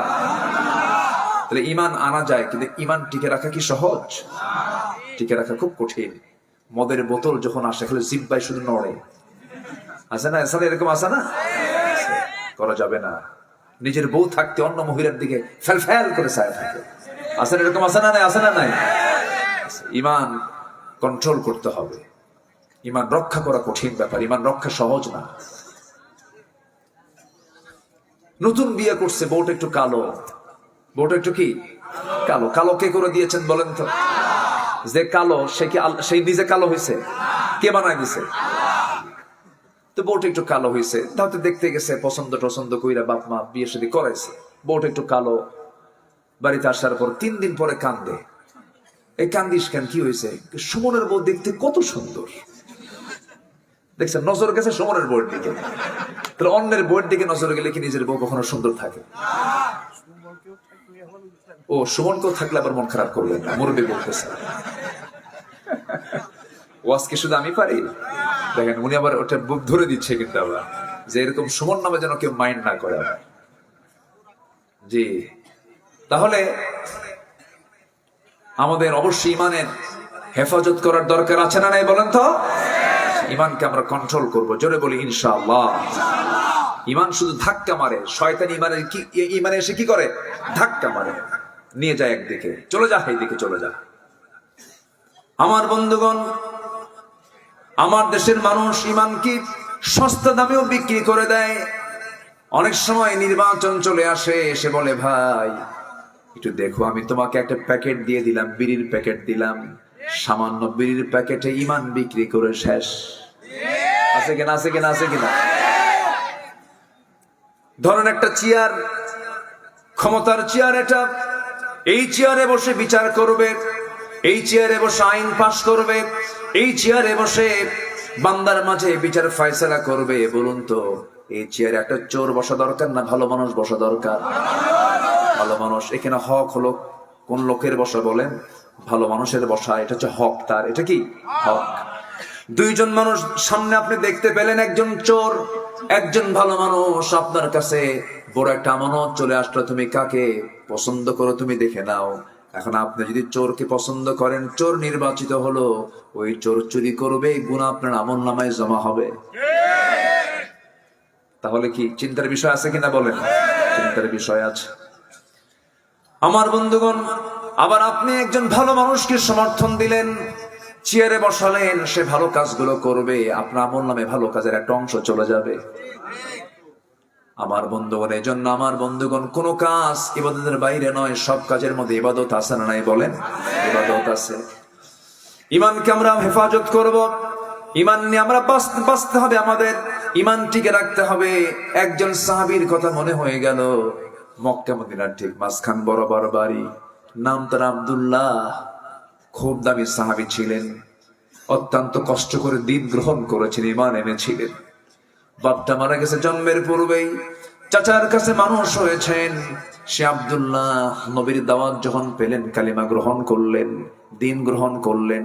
তাহলে ইমান আনা যায়, কিন্তু ইমান টিকে রাখা কি সহজ? টিকে রাখা খুব কঠিন। মদের বোতল যখন আসে, খালি জিব্বায় শুধু নড়ে, আছে না? এরকম আছে না? করা যাবে না। নিজের বউ থাকতে অন্য মহিলার দিকে ফেল ফেল করে চায় থাকে। আসেন এরকম, আসে না নাই? আসে না নাই? ইমান কন্ট্রোল করতে হবে। ইমান রক্ষা করা কঠিন ব্যাপার, ইমান রক্ষা সহজ না। নতুন বিয়ে করছে, বউটা একটু কালো, বউটা একটু কি কালো। কালো কে করে দিয়েছেন বলেন তো? যে কালো সে কি সেই নিজে কালো হয়েছে? কে বানায় দিছে? তো বউটা একটু কালো হয়েছে, তাহলে দেখতে গেছে, পছন্দ টছন্দ কইরা বাপ মা বিয়ে শাদী করাইছে। বউটা একটু কালো, বাড়িতে আসার পর 3 দিন পরে কান্দে। এই কান্দিস কেন, কি হয়েছে? সুমনের বউ দেখতে কত সুন্দর। দেখছেন, নজর গেছে সুমনের বউয়ের দিকে। তাহলে অন্যের বউয়ের দিকে নজর গেলে কি নিজের বউ কখনো সুন্দর থাকে? ও সুমনকেও থাকলে আবার মন খারাপ করলেন না, মুরব্বী বলতেছে। ওয়াজকে শুধু আমি পারি? দেখেন উনি আবার ওটা বুক ধরে দিচ্ছে, কিন্তু আবার যে এরকম সুমন নামে যেন কেউ মাইন্ড না করে আবার। জি, তাহলে আমাদের অবশ্যই ইমানের হেফাজত করার দরকার আছে না নাই বলেন তো? ইমানকে আমরা কন্ট্রোল করব, জোরে বলি ইনশাআল্লাহ। ইমান শুধু ধাক্কা মারে, শয়তান ইমানের কি ইমানে এসে কি করে? ধাক্কা মারে, নিয়ে যায় একদিকে, চলে যা এইদিকে চলে যা। আমার বন্ধুগণ, আমার দেশের মানুষ ইমান কি সস্তা দামেও বিক্রি করে দেয়। অনেক সময় নির্বাচন চলে আসে, এসে বলে ভাই একটু দেখো, আমি তোমাকে একটা প্যাকেট দিয়ে দিলাম, বিড়ির প্যাকেট দিলাম, সামান্য বিড়ির প্যাকেটে ইমান বিক্রি করে শেষ। আছে কিনা? আছে কিনা? আছে কিনা? ধরেন একটা চেয়ার, ক্ষমতার চেয়ার এটা, এই চেয়ারে বসে বিচার করবে, এই চেয়ারে বসে আইন পাশ করবে, এই চেয়ারে বসে বান্দার মাঝে বিচার ফয়সালা করবে। বলুন তো, এই চেয়ারে একটা চোর বসা দরকার না ভালো মানুষ বসা দরকার? ভালো মানুষ। এখানে হক হলো কোন লোকের বসা বলেন? ভালো মানুষের বসা। এটা হচ্ছে হক তার, এটা কি হক। দুইজন মানুষ সামনে আপনি দেখতে পেলেন, একজন চোর, একজন ভালো মানুষ। আপনার কাছে বড় একটা আমানত চলে আসলো, তুমি কাকে পছন্দ করো তুমি দেখে নাও। এখন আপনি যদি চোরকে পছন্দ করেন, চোর নির্বাচিত হলো, ওই চোর চুরি করবে, গুনাহ আপনার আমলনামায় জমা হবে। তাহলে কি চিন্তার বিষয় আছে কিনা বলেন? চিন্তার বিষয় আছে। আমার বন্ধুগণ, আবার আপনি একজন ভালো মানুষকে সমর্থন দিলেন, চেয়ারে বসালেন, সে ভালো কাজগুলো করবে, আপনার আমলনামে ভালো কাজের একটা অংশ চলে যাবে। আমার বন্ধুগণ, এই জন্য আমার বন্ধুগণ, কোন কাজ ইবাদতের বাইরে নয়, সব কাজের মধ্যে ইবাদত আছে না নাই বলেন? ইবাদত আছে। ইমানকে আমরা হেফাজত করব, ইমান নিয়ে আমরা বাঁচতে হবে, আমাদের ইমান টিকে রাখতে হবে। একজন সাহাবীর কথা মনে হয়ে গেল, মক্কা মদিনার ঠিক মাঝখান বরাবর বাড়ি, নাম তার আব্দুল্লাহ। খুব দামি সাহাবী ছিলেন, অত্যন্ত কষ্ট করে দিন গ্রহণ করেছেন, ইমান এনেছিলেন। বাপটা মারা গেছে জন্মের পূর্বেই, চাচার কাছে মানুষ হয়েছেন। সে আব্দুল্লাহ নবীর দাওয়াত যখন পেলেন, কালিমা গ্রহণ করলেন, দিন গ্রহণ করলেন।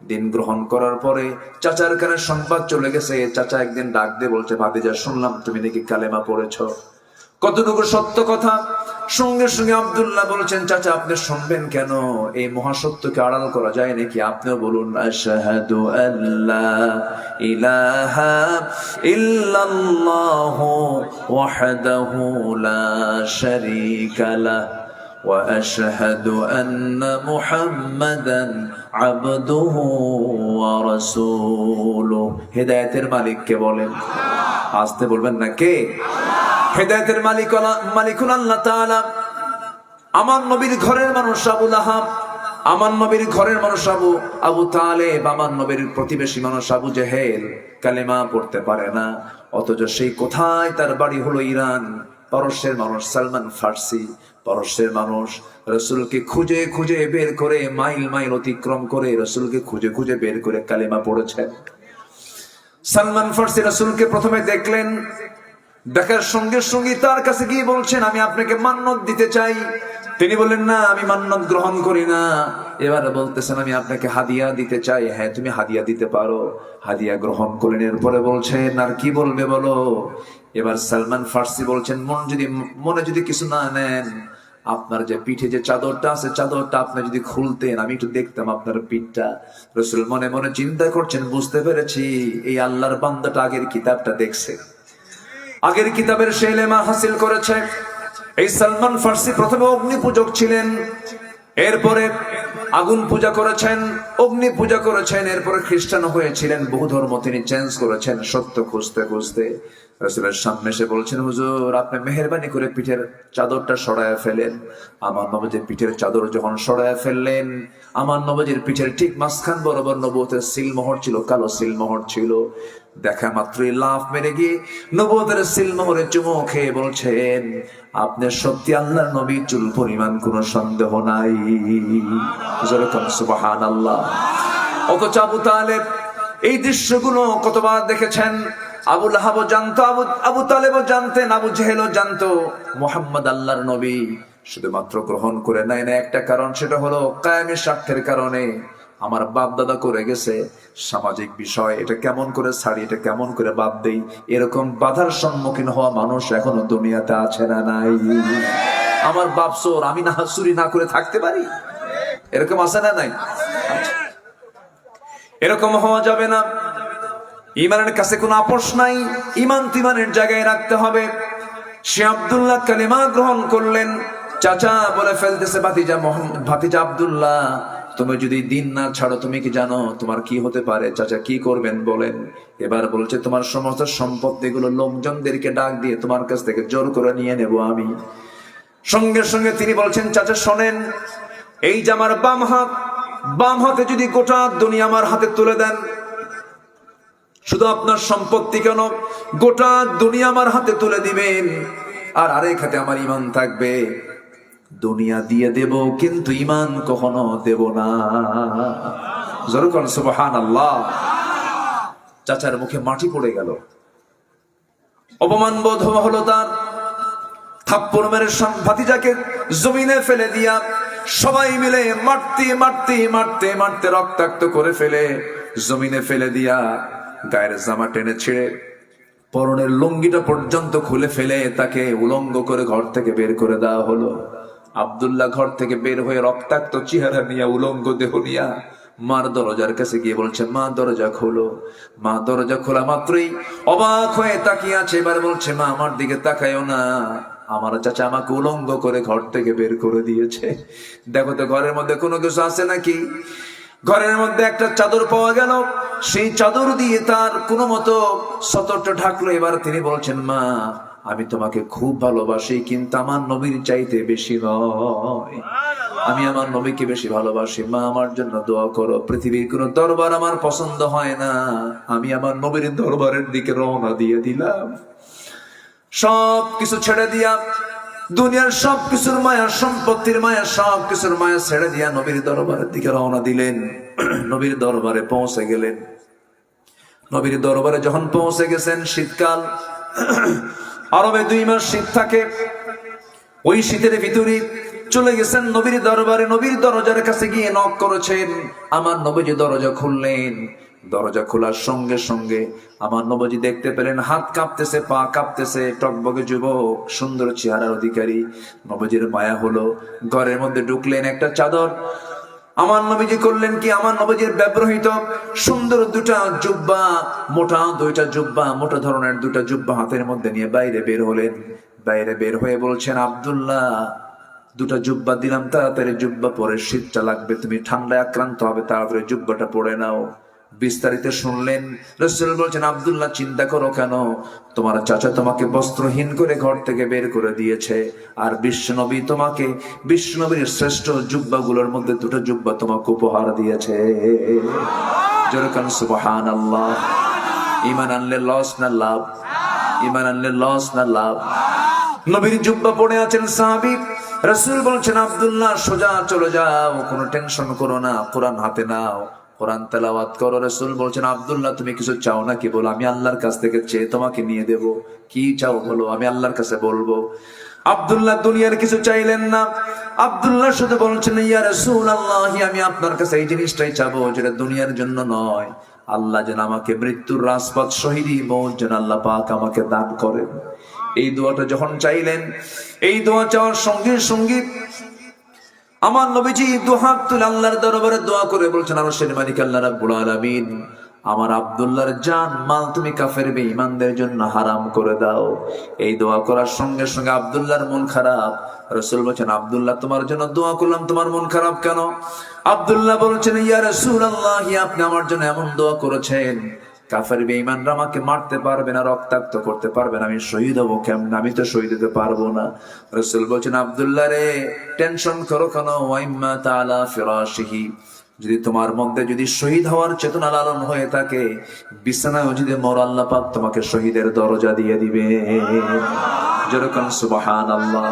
দিন গ্রহণ করার পরে চাচার কানে সংবাদ চলে গেছে। চাচা একদিন ডাক দিয়ে বলছে, ভাতিজা শুনলাম তুমি নাকি কালেমা পড়েছ, কতটুকু সত্য কথা? সঙ্গে সঙ্গে আব্দুল্লাহ বলছেন, চাচা আপনি শুনবেন কেন? এই মহাসত্যকে আড়াল করা যায় নাকি? আপনিও বলুন, আশহাদু আল্লা ইলাহা ইল্লাল্লাহু ওয়াহদাহু লা শারীকা লাহু ওয়া আশহাদু আন্না মুহাম্মাদান আবদুহু ওয়া রাসূলুহু। হেদায়েতের মালিক কে বলেন? আসতে বলবেন না, কে? হেদায়েতের মালিকুল আল্লাহ তাআলা। আমার নবীর ঘরের মানুষ আবু লাহাব, আমার নবীর ঘরের মানুষ আবু তালেব, আমার নবীর প্রতিবেশী মানুষ আবু জেহেল কালেমা পড়তে পারে না। অথচ সেই কোথায় তার বাড়ি হলো ইরান। পারস্যের মানুষ সালমান ফার্সি, পারস্যের মানুষ রাসূলকে খুঁজে খুঁজে বের করে, মাইল মাইল অতিক্রম করে রাসূলকে খুঁজে খুঁজে বের করে কালেমা পড়েছেন। সালমান ফার্সি রাসূলকে প্রথমে দেখলেন, দেখার সঙ্গে সঙ্গে তার কাছে গিয়ে বলছেন, আমি আপনাকে মান্নত দিতে চাই। তিনি বললেন, না আমি মান্নত গ্রহণ করি না। এবার বলতেছেন, আমি আপনাকে হাদিয়া দিতে চাই। হ্যাঁ তুমি হাদিয়া দিতে পারো। হাদিয়া গ্রহণ করলেন। এরপরে বলছেন, আর কি বলবে বলো? এবার সালমান ফার্সি বলছেন, মনে যদি কিছু না নেন, আপনার যে পিঠে যে চাদরটা আছে, চাদরটা আপনি যদি খুলতেন, আমি একটু দেখতাম আপনার পিঠটা। রাসূল মনে মনে চিন্তা করছেন, বুঝতে পেরেছি এই আল্লাহর বান্দাটা আগের কিতাবটা দেখছে, আগের কিতাবের সে ইলম হাসিল করেছে। এই সালমান ফার্সি প্রথমে অগ্নি পূজক ছিলেন, এরপরে আগুন পূজা করেছেন, অগ্নি পূজা করেছেন, এরপরে খ্রিস্টান হয়েছিলেন। বহু ধর্ম তিনি চেঞ্জ করেছেন সত্য খুঁজতে খুঁজতে। রাসূলের সামনে এসে বলছেন, হুজুর আপনি মেহেরবানি করে পিঠের চাদরটা সরায় ফেলেন। আমার নবীজির পিঠের চাদর যখন সরায় ফেললেন, আমার নবীজির পিঠের ঠিক মাঝখান বরাবর নবুয়তের সিলমোহর ছিল, কালো সিলমোহর ছিল। দেখা মাত্রই লাফ মেরে গিয়ে নবুয়তের সিলমোহরে চুমু খেয়ে বলছেন, আপনি সত্যি আল্লাহর নবী, চুল পরিমাণ কোনো সন্দেহ নাই। সুবহানাল্লাহ। অথচ আবু তালেব এই দৃশ্যগুলো কতবার দেখেছেন। আবু লাহাবও জানতো, আবু তালেবও জানতেন, আবু জেহেলও জানতো মুহাম্মদ আল্লাহর নবী। শুধুমাত্র গ্রহণ করে নাই না একটা কারণ, সেটা হলো কায়েমী স্বার্থের কারণে। আমার বাপ দাদা করে গেছে, সামাজিক বিষয়, এটা কেমন করে ছাড়ি, এটা কেমন করে বাদ দেই, এরকম বাধার সম্মুখীন হওয়া মানুষ এখনো দুনিয়াতে আছে না নাই? আমার বাপ চোর, আমি না চুরি না করে থাকতে পারি, এরকম আছে না নাই? এরকম হওয়া যাবে না। ইমানের কাছে কোনো আপোষ নাই, ইমান তিমানের জায়গায় রাখতে হবে। সে আব্দুল্লাহ কালিমা গ্রহণ করলেন। চাচা বলে ফেলতেছে, ভাতিজা আব্দুল্লাহ, তুমি যদি দিন না ছাড়ো তুমি কি জানো তোমার কি হতে পারে? চাচা কি করবেন বলেন। এবার বলছে, তোমার সমস্ত সম্পত্তি গুলো লোকজনদেরকে ডাক দিয়ে তোমার কাছ থেকে জোর করে নিয়ে নেব আমি। সঙ্গে সঙ্গে তিনি বলছেন, চাচা শোনেন, এই যে আমার বাম হাতে যদি গোটা দুনিয়া আমার হাতে তুলে দেন, শুধু আপনার সম্পত্তি কেন, গোটা দুনিয়া আমার হাতে তুলে দিবেন, আর আরেক হাতে আমার ঈমান থাকবে, দুনিয়া দিয়ে দেব কিন্তু ঈমান কখনো দেব না। জোরে বলেন সুবহানাল্লাহ। চাচার মুখে মাটি পড়ে গেল, অপমান বোধ হলো তার। থাপ্পড় মেরে ভাতিজাকে জমিনে ফেলে দিয়া সবাই মিলে মারতে রক্তাক্ত করে ফেলে জমিনে ফেলে দিয়া গায়ের জামা টেনে ছিঁড়ে পরনের লুঙ্গিটা পর্যন্ত খুলে ফেলে তাকে উলঙ্গ করে ঘর থেকে বের করে দেওয়া হলো। আব্দুল্লাহ ঘর থেকে বের হয়ে রক্তাক্ত চেহারা নিয়ে, উলঙ্গ দেহ নিয়া মার দরজার কাছে গিয়ে বলছে, মা দরজা খোলো। মা দরজা খোলা মাত্রই অবাক হয়ে তাকিয়ে আছে। এবার বলছে, মা আমার দিকে তাকায়ও না, আমার চাচা আমাকে উলঙ্গ করে ঘর থেকে বের করে দিয়েছে। দেখো তো ঘরের মধ্যে কোনো কিছু আছে নাকি? ঘরের মধ্যে একটা চাদর পাওয়া গেল, সেই চাদর দিয়ে তার কোনো মতো সতরটা ঢাকলো। এবার তিনি বলছেন, মা আমি তোমাকে খুব ভালোবাসি, কিন্তু আমার নবীর চাইতে বেশি নয়, আমি আমার নবীকে বেশি ভালোবাসি। মা আমার জন্য দোয়া করো, পৃথিবীর কোন দরবার আমার পছন্দ হয় না, আমি আমার নবীর দরবারের দিকে রওনা দিয়ে দিলাম। সব কিছু ছেড়ে দিয়া, দুনিয়ার সব কিছুর মায়া, সম্পত্তির মায়া, সব কিছুর মায়া ছেড়ে দিয়া নবীর দরবারের দিকে রওনা দিলেন। নবীর দরবারে পৌঁছে গেলেন। নবীর দরবারে যখন পৌঁছে গেছেন, শীতকাল, আরবে 2 মাস শীত থাকে। ওই শীতের ভিতরে চলে গেছেন নবীর দরবারে। নবীর দরজার কাছে গিয়ে নক করেছেন। আমার নবীজি দরজা খুললেন। দরজা খোলার সঙ্গে সঙ্গে আমার নবীজি দেখতে পেলেন হাত কাঁপতেছে, পা কাঁপতেছে, টকবকে যুবক, সুন্দর চেহারার অধিকারী। নবীজির মায়া হলো। ঘরের মধ্যে ঢুকলেন, একটা চাদর আমার নবীজি করলেন কি, আমার নবীজির ব্যবহৃত সুন্দর 2টা জুব্বা, মোটা 2টা জুব্বা, মোটা ধরনের 2টা জুব্বা হাতের মধ্যে নিয়ে বাইরে বের হলেন। বাইরে বের হয়ে বলছেন, আব্দুল্লাহ 2টা জুব্বা দিলাম, তাড়াতাড়ি জুব্বা পরে, শীতটা লাগবে, তুমি ঠান্ডায় আক্রান্ত হবে, তাড়াতাড়ি জুব্বাটা পরে নাও। বিস্তারিত শুনলেন। রাসূল বলছেন, আব্দুল্লাহ চিন্তা করো কেন, তোমার চাচা তোমাকে বস্ত্রহীন করে ঘর থেকে বের করে দিয়েছে, আর বিশ্বনবী তোমাকে, বিশ্বনবীর শ্রেষ্ঠ জুব্বাগুলোর মধ্যে 2টা জুব্বা তোমাকে উপহার দিয়েছে। জোরে কান সুবহানাল্লাহ। ঈমান আনলে লস না লাভ? ঈমান আনলে লস না লাভ? নবীর জুব্বা পরে আছেন সাহাবী। রাসূল বলছেন, আব্দুল্লাহ সোজা চলে যাও, কোনো টেনশন করো না, কোরআন হাতে নাও, কোরআন তেলাওয়াত করো। রাসূল বলছেন, আব্দুল্লাহ তুমি কিছু চাও নাকি বলো, আমি আল্লাহর কাছ থেকে চেয়ে তোমাকে নিয়ে দেব। কি চাও বলো, আমি আল্লাহর কাছে বলবো। আব্দুল্লাহ দুনিয়ার কিছু চাইলেন না। আব্দুল্লাহ শুধু বলছেন, ইয়া রাসূলুল্লাহ, আমি আপনার কাছে এই জিনিসটাই চাবো যেটা দুনিয়ার জন্য নয়। আল্লাহ যেন আমাকে মৃত্যুর রাজপথ শহীদি মওত যেন আল্লাহ পাক আমাকে দান করেন। এই দোয়াটা যখন চাইলেন, এই দোয়া চাওয়ার সঙ্গে সঙ্গে আমার নবীজি দুহাত তুলে আল্লাহর দরবারে দোয়া করে বলছেন, আরশের মালিক আল্লাহ রাব্বুল আলামিন আমার আব্দুল্লাহর জান মাল তুমি কাফের বেঈমানদের জন্য হারাম করে দাও। এই দোয়া করার সঙ্গে সঙ্গে আব্দুল্লাহর মন খারাপ। রাসূল বলেছেন, আব্দুল্লাহ তোমার জন্য দোয়া করলাম, তোমার মন খারাপ কেন? আব্দুল্লাহ বলছেন, ইয়া রাসূলুল্লাহ, আপনি আমার জন্য এমন দোয়া করেছেন, কাফের বেঈমানরা আমাকে মারতে পারবে না, রক্তাক্ত করতে পারবে না, আমি শহীদ হবো কেমন? আমি তো শহীদ হতে পারবো না। রাসূল বলছেন, আব্দুল্লাহ রে, টেনশন করো কেন? ওয়াইম্মা তাআলা ফিরাশিহি, যদি তোমার মধ্যে যদি শহীদ হওয়ার চেতনা লালন হয়ে থাকে, বিছানায় যদি মর, আল্লাহ পাক তোমাকে শহীদের দরজা দিয়ে দিবে। যেরকম সুবহানাল্লাহ।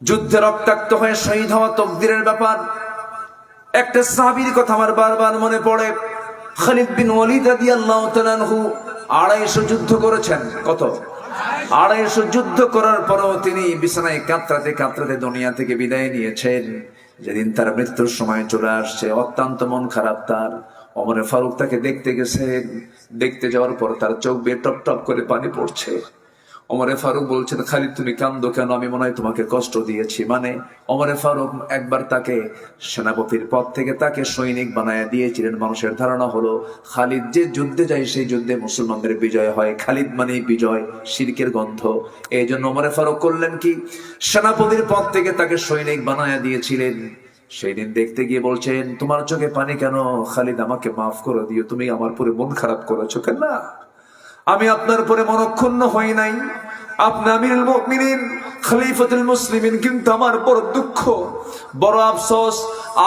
যুদ্ধে রক্তাক্ত হয়ে শহীদ হওয়া তকদিরের ব্যাপার। একটা সাহাবীর কথা আমার বারবার মনে পড়ে, খালিদ বিন ওয়ালিদ রাদিয়াল্লাহু তাআলা আনহু 250 যুদ্ধ করেছেন। কত? 250 যুদ্ধ করার পরও তিনি বিছানায় কাতরাতে কাতরাতে দুনিয়া থেকে বিদায় নিয়েছেন। যেদিন তার মৃত্যুর সময় চলে আসছে, অত্যন্ত মন খারাপ তার। ওমর ফারুক তাকে দেখতে গেছেন। দেখতে যাওয়ার পর তার চোখ বেয়ে টপ টপ করে পানি পড়ছে। ওমর ফারুক বলছেন, খালিদ তুমি কান্দো কেন? আমি মনে হয় তোমাকে কষ্ট দিয়েছি। মানে ওমর ফারুক একবার তাকে সেনাপতির পদ থেকে তাকে সৈনিক বানায় দিয়েছিলেন। মানুষের ধারণা হলো খালিদ যে যুদ্ধে যায় সেই যুদ্ধে মুসলমানদের বিজয় হয়, খালিদ মানে বিজয়, শিরকের গন্ধ। এই জন্য ওমর ফারুক করলেন কি, সেনাপতির পদ থেকে তাকে সৈনিক বানায় দিয়েছিলেন। সেই দিন দেখতে গিয়ে বলছেন, তোমার চোখে পানি কেন? খালিদ আমাকে মাফ করে দিও, তুমি আমার পরে মন খারাপ করেছো কেন? না, আমি আপনার পরে মনক্ষুণ্ণ হই নাই, আপনি আমিরুল মুমিনিন, খলিফাতুল মুসলিমিন, কিন্তু আমার বড় দুঃখ, বড় আফসোস।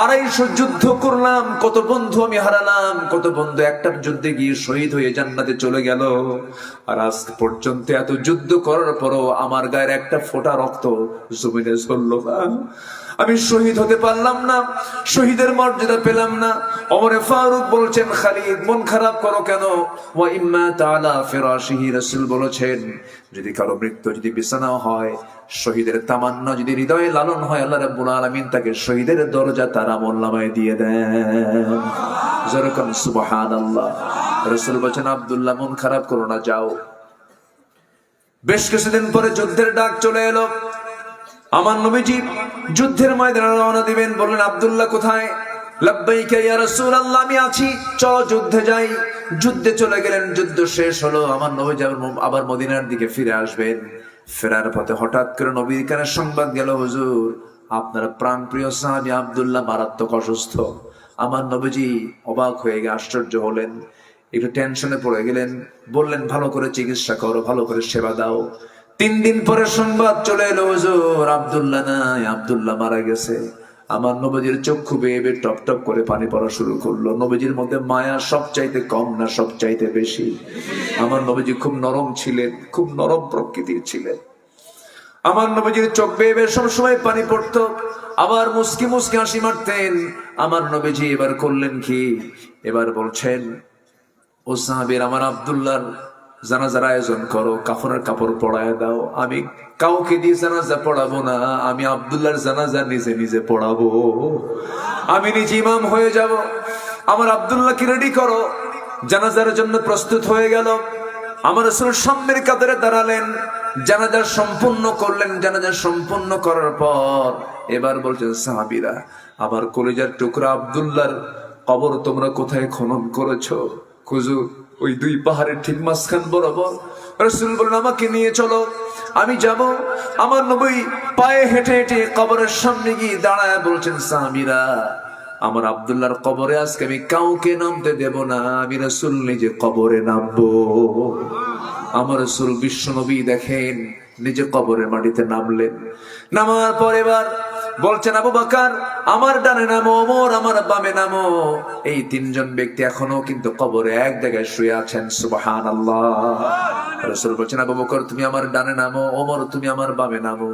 250 যুদ্ধ করলাম, কত বন্ধু আমি হারালাম, কত বন্ধু একটা যুদ্ধে গিয়ে শহীদ হয়ে জান্নাতে চলে গেল। আর আজ পর্যন্ত এত যুদ্ধ করার পরও আমার গায়ের একটা ফোঁটা রক্ত জমিনে ঝরল না, আমি শহীদ হতে পারলাম না, শহীদের মর্যাদা পেলাম না। ওমর ফারুক বলছেন, খালিদ মন খারাপ করো কেন? ওয়া ইম্মা তাআলা ফিরাশিহি, রাসূল বলেছেন, যদি কারো মৃত্যু যদি বিছানা হয়, শহীদের তামান্না যদি হৃদয়ে লালন হয়, আল্লাহ রাব্বুল আলামিন তাকে শহীদের দরজা তার আমলনামায় দিয়ে দেন। যেরকম সুবহানাল্লাহ। রাসূল বলেছেন, আব্দুল্লাহ মন খারাপ করো না, যাও। বেশ কিছুদিন পরে যুদ্ধের ডাক চলে এলো। আমার নবীজি যুদ্ধের ময়দানে রওনা দিবেন। বললেন, আব্দুল্লাহ কোথায়? লাব্বাইকা ইয়া রাসূলুল্লাহ, আমি আছি, চলো যুদ্ধে যাই। যুদ্ধে চলে গেলেন। যুদ্ধ শেষ হলো, আমার নবীজি আবার মদিনার দিকে ফিরে আসবেন। ফেরার পথে হঠাৎ করে নবীর কানে সংবাদ গেল, হুজুর আপনার প্রাণপ্রিয় সাহাবী আব্দুল্লাহ মারাত্মক অসুস্থ। আমার নবীজি অবাক হয়ে গিয়ে আশ্চর্য হলেন, একটু টেনশনে পড়ে গেলেন। বললেন, ভালো করে চিকিৎসা করো, ভালো করে সেবা দাও। 3 দিন পরে সংবাদ চলে এলো, হুজুর আব্দুল্লাহ নাই, আব্দুল্লাহ মারা গেছে। আমার নবীজির চক্ষু বেয়ে বেয়ে টপ টপ করে পানি পড়া শুরু করলো। নবীজির মধ্যে মায়া সবচাইতে কম না সবচাইতে বেশি? আমার নবীজি খুব নরম ছিলেন, খুব নরম প্রকৃতির ছিলেন। আমার নবীজির চোখ বেয়ে বেয়ে সবসময় পানি পড়তো, আবার মুস্কি মুস্কি হাসি মারতেন। আমার নবীজি এবার করলেন কি, এবার বলছেন, ও সাহাবীর, আমার আব্দুল্লাহর জানাজার আয়োজন করো, কাফনের কাপড় পরায় দাও। আমি কাউকে দিয়ে জানাজা পড়াবো না, আমি আব্দুল্লাহর জানাজা নিজে নিজে পড়াবো, আমি নিজে ইমাম হয়ে যাব। আমার আব্দুল্লাহকে রেডি করো। জানাজার জন্য প্রস্তুত হয়ে গেল। আমার রাসূল সামনের কাতারে দাঁড়ালেন, জানাজা সম্পূর্ণ করলেন। জানাজা সম্পূর্ণ করার পর এবার বলছেন, সাহাবীরা, আমার কলিজার টুকরা আব্দুল্লাহর কবর তোমরা কোথায় খনন করেছো? হুজুর, ওই 2 পাহাড়ের ঠিক মাঝখান বরাবর। রাসূল বললেন, আমাকে নিয়ে চলো, আমি যাব। আমার নবী পায়ে হেঁটে হেঁটে কবরের সামনে গিয়ে দাঁড়ায় বলছেন, সাহাবীরা, আমার আব্দুল্লাহর কবরে আজকে আমি কাউকে নামতে দেব না, আমি রাসূল নিজে কবরে নামবো। আমার রাসূল বিশ্ব নবী দেখেন নিজে কবরের মাটিতে নামলেন। নামার পর এবার বলছেন, আবু বকর আমার ডানে নামো, ওমর আমার বামে নামো। এই 3 জন ব্যক্তি এখনো কিন্তু কবরে এক জায়গায় শুয়ে আছেন। সুবহানাল্লাহ। রাসূল বলছেন, আবু বকর তুমি আমার ডানে নামো, ওমর তুমি আমার বামে নামো।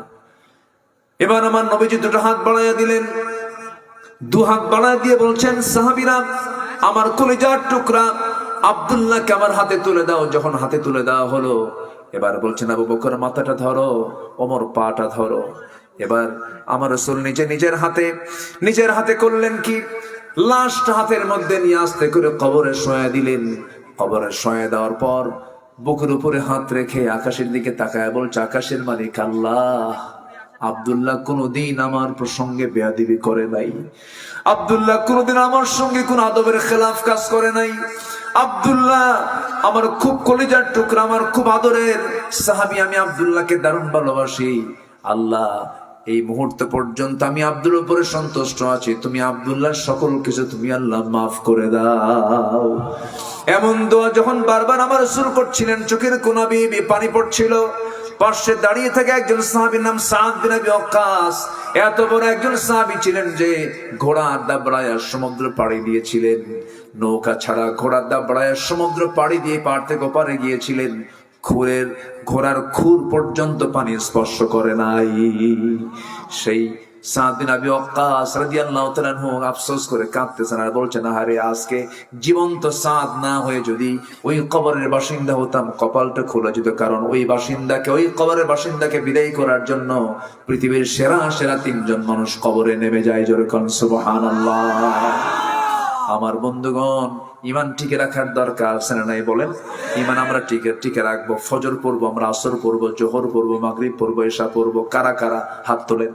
এবার আমার নবীজি 2 হাত বাড়াইয়া দিলেন। 2 হাত বাড়ায় দিয়ে বলছেন, সাহাবীরা, আমার কলিজার টুকরা আব্দুল্লাহকে আমার হাতে তুলে দাও। যখন হাতে তুলে দেওয়া হলো, এবার বলছেন, আবু বকর মাথাটা ধরো, ওমর পাটা ধরো। এবার আমার রাসূল নিজের হাতে করলেন কি, লাশটা হাতের মধ্যে নিয়ে আস্তে করে কবরে শোয়া দিলেন। কবরে শোয়া দেওয়ার পর বুকের উপরে হাত রেখে আকাশের দিকে তাকায় বলছে, আকাশের মালিক আল্লাহ, আব্দুল্লাহ কোনদিন আমার প্রসঙ্গে বেয়াদবি করে নাই, আব্দুল্লাহ কোনদিন আমার সঙ্গে কোন আদবের খেলাফ কাজ করে নাই। আব্দুল্লাহ আমার খুব কলিজার টুকরা, আমার খুব আদরের সাহাবী। আমি আব্দুল্লাহকে দারুণ ভালোবাসি। আল্লাহ, এই মুহূর্ত পর্যন্ত আমি আব্দুল্লাহর উপরে সন্তুষ্ট আছি। তুমি আব্দুল্লাহর সকল কিছু তুমি আল্লাহ মাফ করে দাও। এমন দোয়া যখন বারবার আমার রাসূল করছিলেন, চোখের কোনা বেয়ে পানি পড়ছিল। পাশে দাঁড়িয়ে থেকে একজন সাহাবীর নাম সাদ বিন আবি ওয়াক্কাস। এত বড় একজন সাহাবী ছিলেন যে ঘোড়া দাবড়ায় সমুদ্র পাড়ি দিয়েছিলেন। নৌকা ছাড়া ঘোড়া দাবড়ায় সমুদ্র পাড়ি দিয়ে পার থেকে ওপারে গিয়েছিলেন। ঘোড়ার খুর পর্যন্ত পানি স্পর্শ করে নাই। সেই সাদ বিন আবি ওয়াক্কাস রাদিয়াল্লাহু তাআলা আনহু আফসোস করে কাঁদতেছেন আর বলছেন, আরে আজকে জীবন্ত সাদ না হয়ে যদি ওই কবরের বাসিন্দা হতাম, কপালটা খুলে যেত। কারণ ওই বাসিন্দাকে, ওই কবরের বাসিন্দাকে বিদায় করার জন্য পৃথিবীর সেরা সেরা 3 জন মানুষ কবরে নেমে যায়। জোরে কোন সুবহানাল্লাহ। আমার বন্ধুগণ, ইমান টিকে রাখার দরকার আছে না নাই বলেন? ইমান আমরা টিকে রাখবো। ফজর পড়বো, আমরা আসর পড়বো, জোহর পড়বো, মাগরিব পড়বো, এশা পড়বো। কারা কারা হাত তোলেন?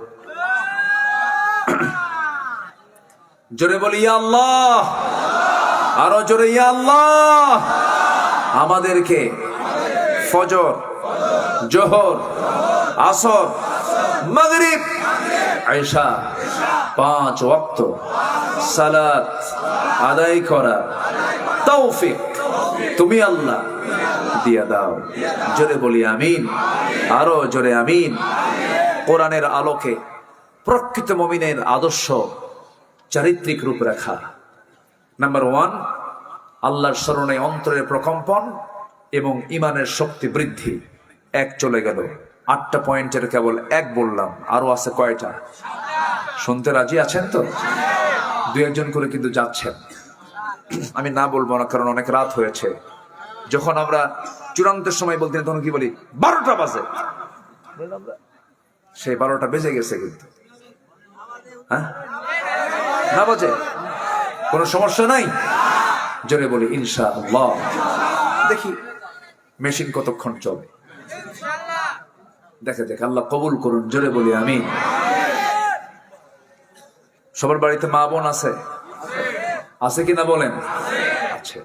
জোরে বলি ইয়া আল্লাহ, আরো জোরে ইয়া আল্লাহ। আমাদেরকে ফজর, জোহর, আসর, মাগরিব, এশা 5 ওয়াক্ত সালাত আদায় করা তৌফিক তুমি আল্লাহ দিয়া দাও। জোরে বলি আমিন, আরো জোরে আমিন। কোরআনের আলোকে প্রকৃত মুমিনের আদর্শ চারিত্রিক রূপরেখা। নাম্বার 1, আল্লাহর স্মরণে অন্তরের প্রকম্পন এবং ইমানের শক্তি বৃদ্ধি। 1 চলে গেল। 8টা পয়েন্টের কেবল 1 বললাম, আরো আছে কয়টা? শুনতে রাজি আছেন তো? 2-1 করে কিন্তু যাচ্ছেন। আমি না বলবো না, কারণ অনেক রাত হয়েছে। যখন আমরা চূড়ান্তের সময় বলতে তখন কি বলি? 12টা বাজে। সেই 12টা বেজে গেছে কিন্তু, হ্যাঁ না বাজে? কোনো সমস্যা নাই? জোরে বলি ইনশাআল্লাহ। দেখি মেশিন কতক্ষণ চলে, দেখা যাক। আল্লাহ কবুল করুন। জোরে বলি আমিন। সবার বাড়িতে মা বোন আছে? আছে কিনা বলেন? আছে।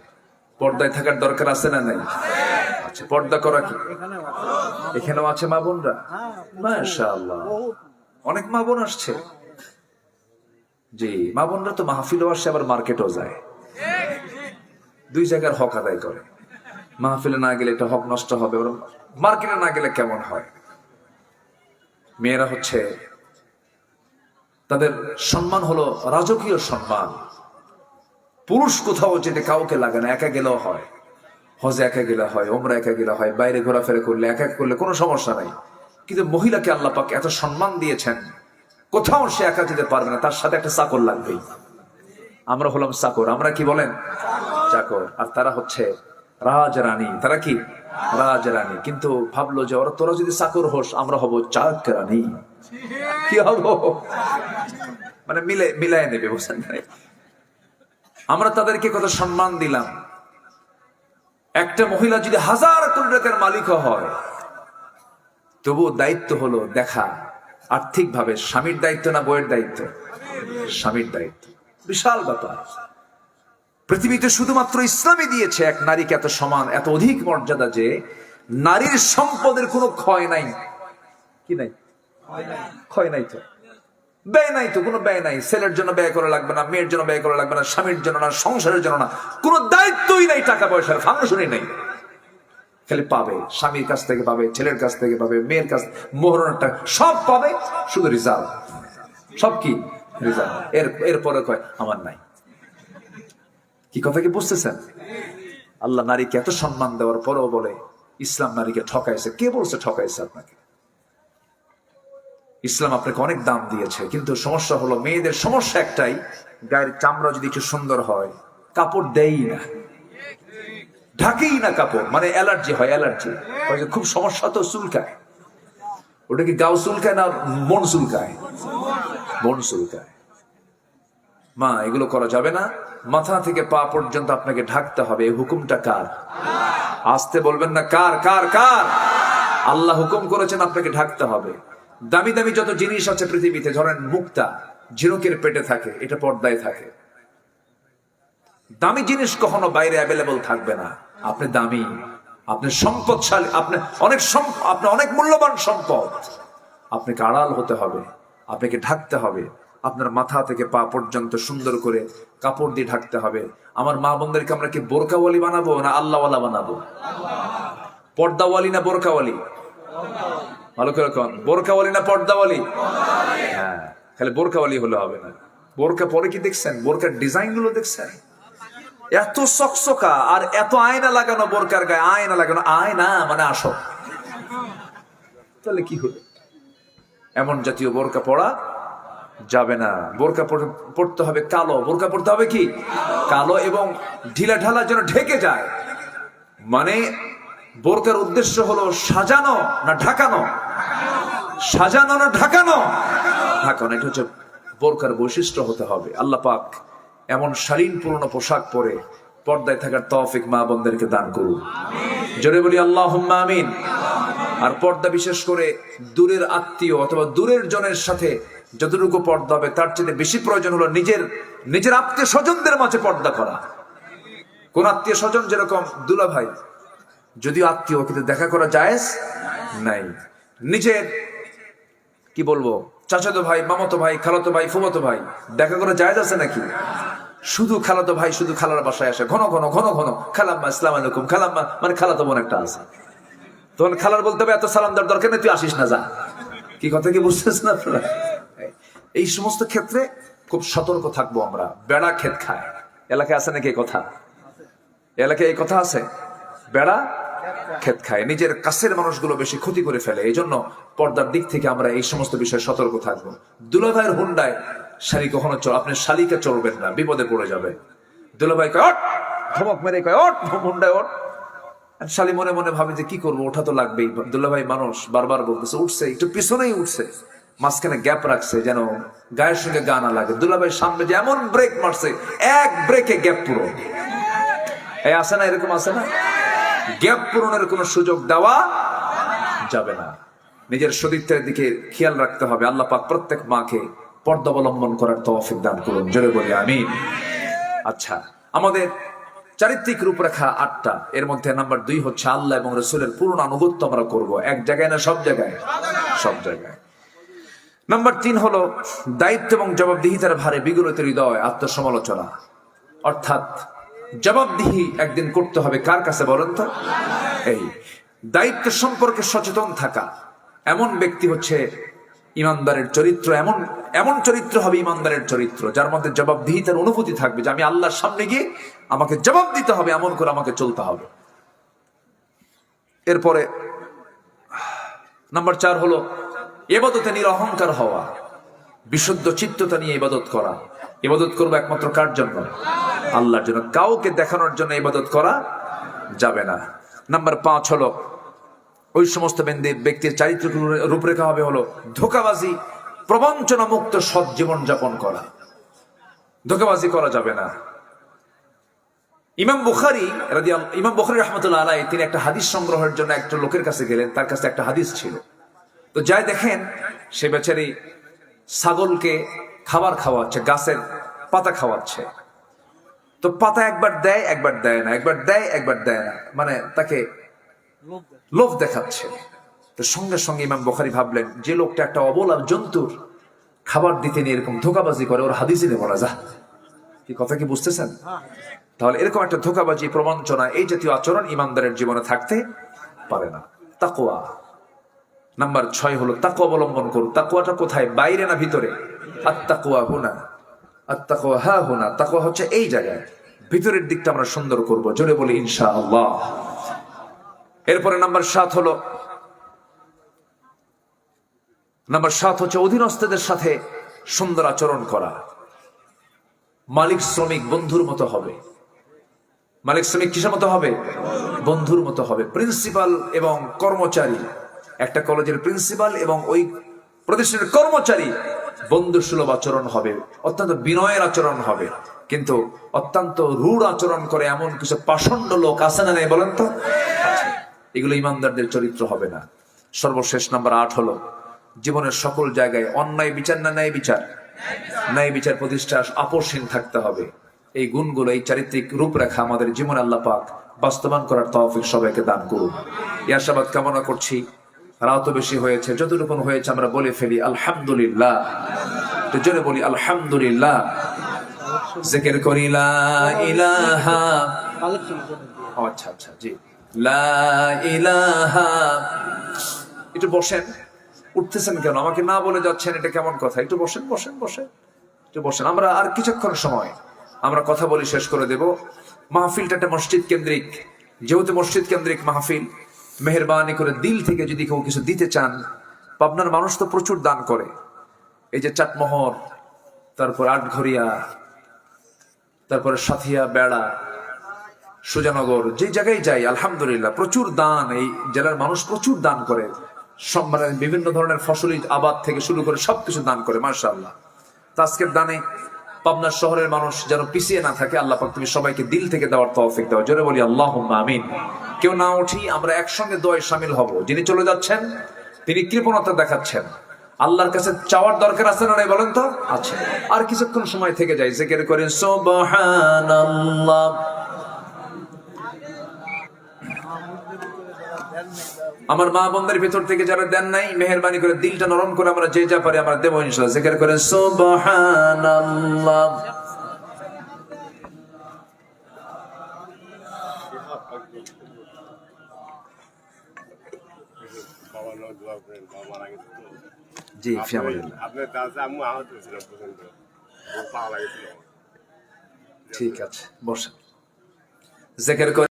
পর্দায় থাকার দরকার আছে না নাই? আচ্ছা, পর্দা করা কি এখানেও আছে মা বোনরা? মাশাআল্লাহ, অনেক মা বোন আসছে। জি, মা বোনরা তো মাহফিলও আসে, আবার মার্কেটও যায়। 2 জায়গার হক আদায় করে। মাহফিলে না গেলে একটা হক নষ্ট হবে, মার্কেটে না গেলে কেমন হয়? মেয়েরা হচ্ছে, তাদের সম্মান হলো রাজকীয় সম্মান। পুরুষ কোথাও যেতে কাউকে লাগে না, একা গেলেও হয়। হজে একা গেলে হয়, ওমরা একা গেলে হয়, বাইরে ঘোরাফেরা করলে একা করলে কোনো সমস্যা নাই। কিন্তু মহিলাকে আল্লাহ পাক এত সম্মান দিয়েছেন, কোথাও সে একা যেতে পারবে না, তার সাথে একটা চাকর লাগবেই। আমরা হলাম চাকর। আমরা কি বলেন? চাকর। আর তারা হচ্ছে রাজরানী। তারা কি? রাজরানী। কিন্তু ভাবলো যে তোরা যদি চাকর হোস, আমরা হব চাকরানী। কি হব? মানে মিলাই নেবে, বুঝছেন? আমরা তাদেরকে কত সম্মান দিলাম। একটা মহিলা যদি 1000 কোটি টাকার মালিক হয়, তবু দায়িত্ব হলো দেখা আর্থিক ভাবে স্বামীর দায়িত্ব না বইয়ের দায়িত্ব? স্বামীর দায়িত্ব। বিশাল ব্যাপার। পৃথিবীতে শুধুমাত্র ইসলামই দিয়েছে এক নারীকে এত সমান, এত অধিক মর্যাদা যে নারীর সম্পদের কোনো ক্ষয় নাই। কি নাই? ক্ষয় নাই তো, ব্যয় নাই তো, কোনো ব্যয় নাই। ছেলের জন্য ব্যয় করা লাগবে না, মেয়ের জন্য ব্যয় করা লাগবে না, স্বামীর জন্য না, সংসারের জন্য না, কোনো দায়িত্বই নাই। টাকা পয়সার ফাংশনই নাই। খালি পাবে, স্বামীর কাছ থেকে পাবে, ছেলের কাছ থেকে পাবে, মেয়ের কাছ, মোহরণটা সব পাবে, শুধু রিজার্ভ। সব কি? রিজার্ভ। এরপরে কয় আমার নাই। কি কথা কি বুঝতেছেন? আল্লাহ নারীকে এত সম্মান দেওয়ার পরেও বলে ইসলাম নারীকে ঠকাইছে। কে বলছে ঠকাইছে আপনাকে? ইসলাম আপনাকে অনেক দাম দিয়েছে, কিন্তু সমস্যা হলো মেয়েদের সমস্যা একটাই, গায়ের চামড়া যদি একটু সুন্দর হয়, কাপড় দেই না, ঢাকেই না কাপড়। মানে অ্যালার্জি হয়, অ্যালার্জি খুব সমস্যা। তো চুলকায়, ওটা কি গাও চুলকায় না মন চুলকায়? মন চুলকায়। মা, এগুলো করা যাবে না। মাথা থেকে পা পর্যন্ত আপনাকে ঢাকতে হবে। এই হুকুমটা কার? আসতে বলবেন না, কার? কার? কার? আল্লাহ হুকুম করেছেন আপনাকে ঢাকতে হবে। দামি দামি যত জিনিস আছে পৃথিবীতে, ধরেন মুক্তা ঝিনুকের পেটে থাকে, এটা পর্দায় থাকে। দামি জিনিস কখনো বাইরে অ্যাভেলেবল থাকবে না। আপনি দামি, আপনি সম্পদশালী, আপনি অনেক মূল্যবান সম্পদ। আপনাকে আড়াল হতে হবে, আপনাকে ঢাকতে হবে। আপনার মাথা থেকে পা পর্যন্ত সুন্দর করে কাপড় দিয়ে ঢাকতে হবে। আমার মা বোনদেরকে আমরা কি বোরকাওয়ালি বানাবো না আল্লাহওয়ালা বানাবো? পর্দাওয়ালি না বোরকাওয়ালি? ভালো করে কন, বোরকাওয়ালি না পর্দাওয়ালি? হ্যাঁ, খালি বোরকাওয়ালি হলে হবে না। বোরকা পরে কি দেখছেন? বোরকার ডিজাইন গুলো দেখছেন? এত চকচকা আর এত আয়না লাগানো, বোরকার গায়ে আয়না লাগানো। আয়না মানে আসো, তাহলে কি হলো? এমন জাতীয় বোরকা পরা যাবে না। বোরকা পড়তে হবে কালো। বোরকা পড়তে হবে কি? কালো, এবং ঢিলা ঢালা যেন ঢেকে যায়। মানে বোরকার উদ্দেশ্য হলো সাজানো না ঢাকানো? সাজানো না ঢাকানো? ঢাকানো। এটা হচ্ছে বোরকার বৈশিষ্ট্য হতে হবে। আল্লাহ পাক এমন শালীনপূর্ণ পোশাক পরে পর্দায় থাকার তৌফিক মা বোনদেরকে দান করুন। জোরে বলি আল্লাহুম্মা আমিন। আর পর্দা বিশেষ করে দূরের আত্মীয় অথবা দূরের জনের সাথে যতটুকু পর্দা হবে তার চেয়ে বেশি প্রয়োজন হলো নিজের আত্মীয় স্বজনদের মাঝে পর্দা করা। কোন আত্মীয় স্বজন, যেরকম দুলা ভাই, যদিও আত্মীয় কিন্তু দেখা করা জায়েজ নাই। নিজের কি বলবো, চাচাতো ভাই, মামাতো ভাই, খালাতো ভাই, ফুফাতো ভাই, দেখা করা জায়েজ আছে নাকি? শুধু খালাতো ভাই শুধু খালার বাসায় আসে ঘন ঘন খালাম্মা আসসালামু আলাইকুম, খালাম্মা মানে খালাতো বোন একটা আছে, তখন খালার বলতে হবে এত সালাম দেওয়ার দরকার নেই, তুই আসিস না, যা। কি কথা কি বুঝতেছ না আপনারা? এই সমস্ত ক্ষেত্রে খুব সতর্ক থাকবো আমরা। বেড়া ক্ষেত খায়, এলাকায় আছে নাকি? কথা এলাকায় এই কথা আছে, বেড়া ক্ষেত খায়। নিজের কাছের মানুষগুলো বেশি ক্ষতি করে ফেলে। এই জন্য পর্দার দিক থেকে আমরা এই সমস্ত বিষয়ে সতর্ক থাকবো। দুলাভাইয়ের হুন্ডায় শালি কখনো আপনি শালিকে চলবেন না, বিপদে পড়ে যাবে। দুলাভাই কয় ওঠ, ধমক মেরে কয় ওঠ, হুন্ডায় ওঠ। শালি মনে মনে ভাবে যে কি করবো, ওঠা তো লাগবেই। দুলাভাই মানুষ, বারবার বলতেছে উঠছে, একটু পিছনেই উঠছে, মাঝখানে গ্যাপ রাখছে যেন গায়ের সঙ্গে গা না লাগে। দুলাভাই সামনে যে এমন ব্রেক মারছে, এক ব্রেকে গ্যাপ পুরো। এই আসে না, এরকম আছে না? গ্যাপ পূরণের কোন সুযোগ দেওয়া যাবে না। নিজের সতীত্বের দিকে খেয়াল রাখতে হবে। আল্লাহ পাক প্রত্যেক মাকে পর্দা অবলম্বন করার তৌফিক দান করুন। জোরে বলি আমিন। আচ্ছা, আমাদের চারিত্রিক রূপরেখা 8টা। এর মধ্যে নাম্বার 2 হচ্ছে আল্লাহ এবং রাসূলের পূর্ণ আনুগত্য আমরা করব। এক জায়গায় না সব জায়গায়? সব জায়গায়। নাম্বার 3 হলো দায়িত্ব এবং জবাবদিহিতার ভারে বিগলিত হৃদয়, আত্মসমালোচনা। অর্থাৎ জবাবদিহি একদিন করতে হবে কার কাছে বলেন তো? এই দায়িত্ব সম্পর্কে সচেতন থাকা। এমন ব্যক্তি হচ্ছে ইমানদারের চরিত্র। এমন চরিত্র হবে ইমানদারের চরিত্র যার মধ্যে জবাবদিহিতার অনুভূতি থাকবে, যে আমি আল্লাহর সামনে গিয়ে আমাকে জবাব দিতে হবে, এমন করে আমাকে চলতে হবে। এরপরে নাম্বার 4 হলো ইবাদতে নিরহংকার হওয়া, বিশুদ্ধ চিত্ততা নিয়ে ইবাদত করা। ইবাদত করবো একমাত্র কার জন্য? আল্লাহর জন্য। কাউকে দেখানোর জন্য ইবাদত করা যাবে না। নাম্বার 5 হলো ওই সমস্ত ব্যক্তির চারিত্রিক রূপরেখা হবে হলো ধোঁকাবাজি, প্রবঞ্চনা মুক্ত সৎ জীবন যাপন করা। ধোঁকাবাজি করা যাবে না। ইমাম বুখারী রাহমাতুল্লাহ আলাইহি তিনি একটা হাদিস সংগ্রহের জন্য একটা লোকের কাছে গেলেন। তার কাছে একটা হাদিস ছিল। তো যাই দেখেন সে বেচারি ছাগলকে খাবার খাওয়াচ্ছে, গাছের পাতা খাওয়াচ্ছে। তো পাতা একবার দেয় একবার দেয় না, একবার দেয় একবার দেয় না, মানে তাকে লোভ দেখাচ্ছে। তো সঙ্গে সঙ্গে ইমাম বুখারী ভাবলেন, যে লোকটা একটা অবলা জন্তুর খাবার দিতে নিয়ে এরকম ধোঁকাবাজি করে, ওর হাদিসে নেই বলা যা। কি কথা কি বুঝতেছেন? তাহলে এরকম একটা ধোঁকাবাজি, প্রবঞ্চনা, এই জাতীয় আচরণ ইমানদারের জীবনে থাকতে পারে না। তাকওয়া। নাম্বার 6 হলো তাকওয়া অবলম্বন করুন। তাকওয়াটা কোথায়? বাইরে না ভিতরে? আত্তাকওয়া হুনা, আত্তাকওয়া হা হুনা। তাকওয়া হচ্ছে এই জায়গায়। ভিতরের দিকটা আমরা সুন্দর করব। জোরে বলি ইনশাআল্লাহ। এরপরে নাম্বার 7 হলো অধীনস্থদের সাথে সুন্দর আচরণ করা। মালিক শ্রমিক বন্ধুর মতো হবে। মালিক শ্রমিক কিসের মতো হবে? বন্ধুর মতো হবে। প্রিন্সিপাল এবং কর্মচারী, একটা কলেজের প্রিন্সিপাল এবং ওই প্রতিষ্ঠানের কর্মচারী বন্ধু সুলভ আচরণ হবে, অত্যন্ত বিনয়ের আচরণ হবে। কিন্তু অত্যন্ত রূঢ় আচরণ করে এমন কিছু পাষণ্ড লোক আছে না নেই বলেন তো? এগুলো ইমানদারদের চরিত্র হবে না। সর্বশেষ নাম্বার 8 হলো জীবনের সকল জায়গায় অন্যায় বিচার না ন্যায় বিচার, ন্যায় বিচার প্রতিষ্ঠা, আপোষহীন থাকতে হবে। এই গুণগুলো, এই চারিত্রিক রূপরেখা আমাদের জীবনে আল্লাহ পাক বাস্তবায়ন করার তৌফিক সবাইকে দান করুন। এই আশাবাদ কামনা করছি। রাত বেশি হয়েছে, যতটুকু হয়েছে আমরা বলে ফেলি আলহামদুলিল্লাহ। তো জোরে বলি আলহামদুলিল্লাহ। জিকির করি লা ইলাহা, আচ্ছা আচ্ছা জি, লা ইলাহা। একটু বসেন, উঠতেছেন কেন? আমাকে না বলে যাচ্ছেন, এটা কেমন কথা? একটু বসেন বসেন বসেন, একটু বসেন। আমরা আর কিছুক্ষণ সময় আমরা কথা বলি শেষ করে দেব। মাহফিলটা একটা মসজিদ কেন্দ্রিক, যেহেতু মসজিদ কেন্দ্রিক মাহফিল, মেহেরবানি করে দিল থেকে যদি কেউ কিছু দিতে চান, পাবনার মানুষ তো প্রচুর দান করে। এই যে চাটমোহর, তারপর আটঘরিয়া, তারপরে সাথিয়া, বেড়া, সুজানগর, যে জায়গায় যাই আলহামদুলিল্লাহ প্রচুর দান। এই জেলার মানুষ প্রচুর দান করে, মানে বিভিন্ন ধরনের ফসলি আবাদ থেকে শুরু করে সবকিছু দান করে, মাশাআল্লাহ। তো আজকের দানে পাবনা শহরের মানুষ যেন পিছিয়ে না থাকে। আল্লাহ পাক তুমি সবাইকে দিল থেকে দেওয়ার তৌফিক দাও। জোরে বলি আল্লাহুম্মা আমিন। কেউ না উঠি, আমরা একসঙ্গে দোয়ায় শামিল হব। যিনি চলে যাচ্ছেন তিনি কৃপণতা দেখাচ্ছেন, আল্লাহর কাছে চাওয়ার দরকার আছে না নাই বলেন তো? আছে। আর কিছুক্ষণ সময় থেকে যাই, জিকির করেন সুবহানাল্লাহ। আমার মা বোনদের ভিতর থেকে যারা দেন নাই, মেহেরবানি করে দিলটা নরম করে আমরা যে যা পারি আমরা দেবো ইনশাআল্লাহ। জিকির করেন সুবহানাল্লাহ। জি ফিয়ামালিল্লাহ। ঠিক আছে, বসেন। জিকির করে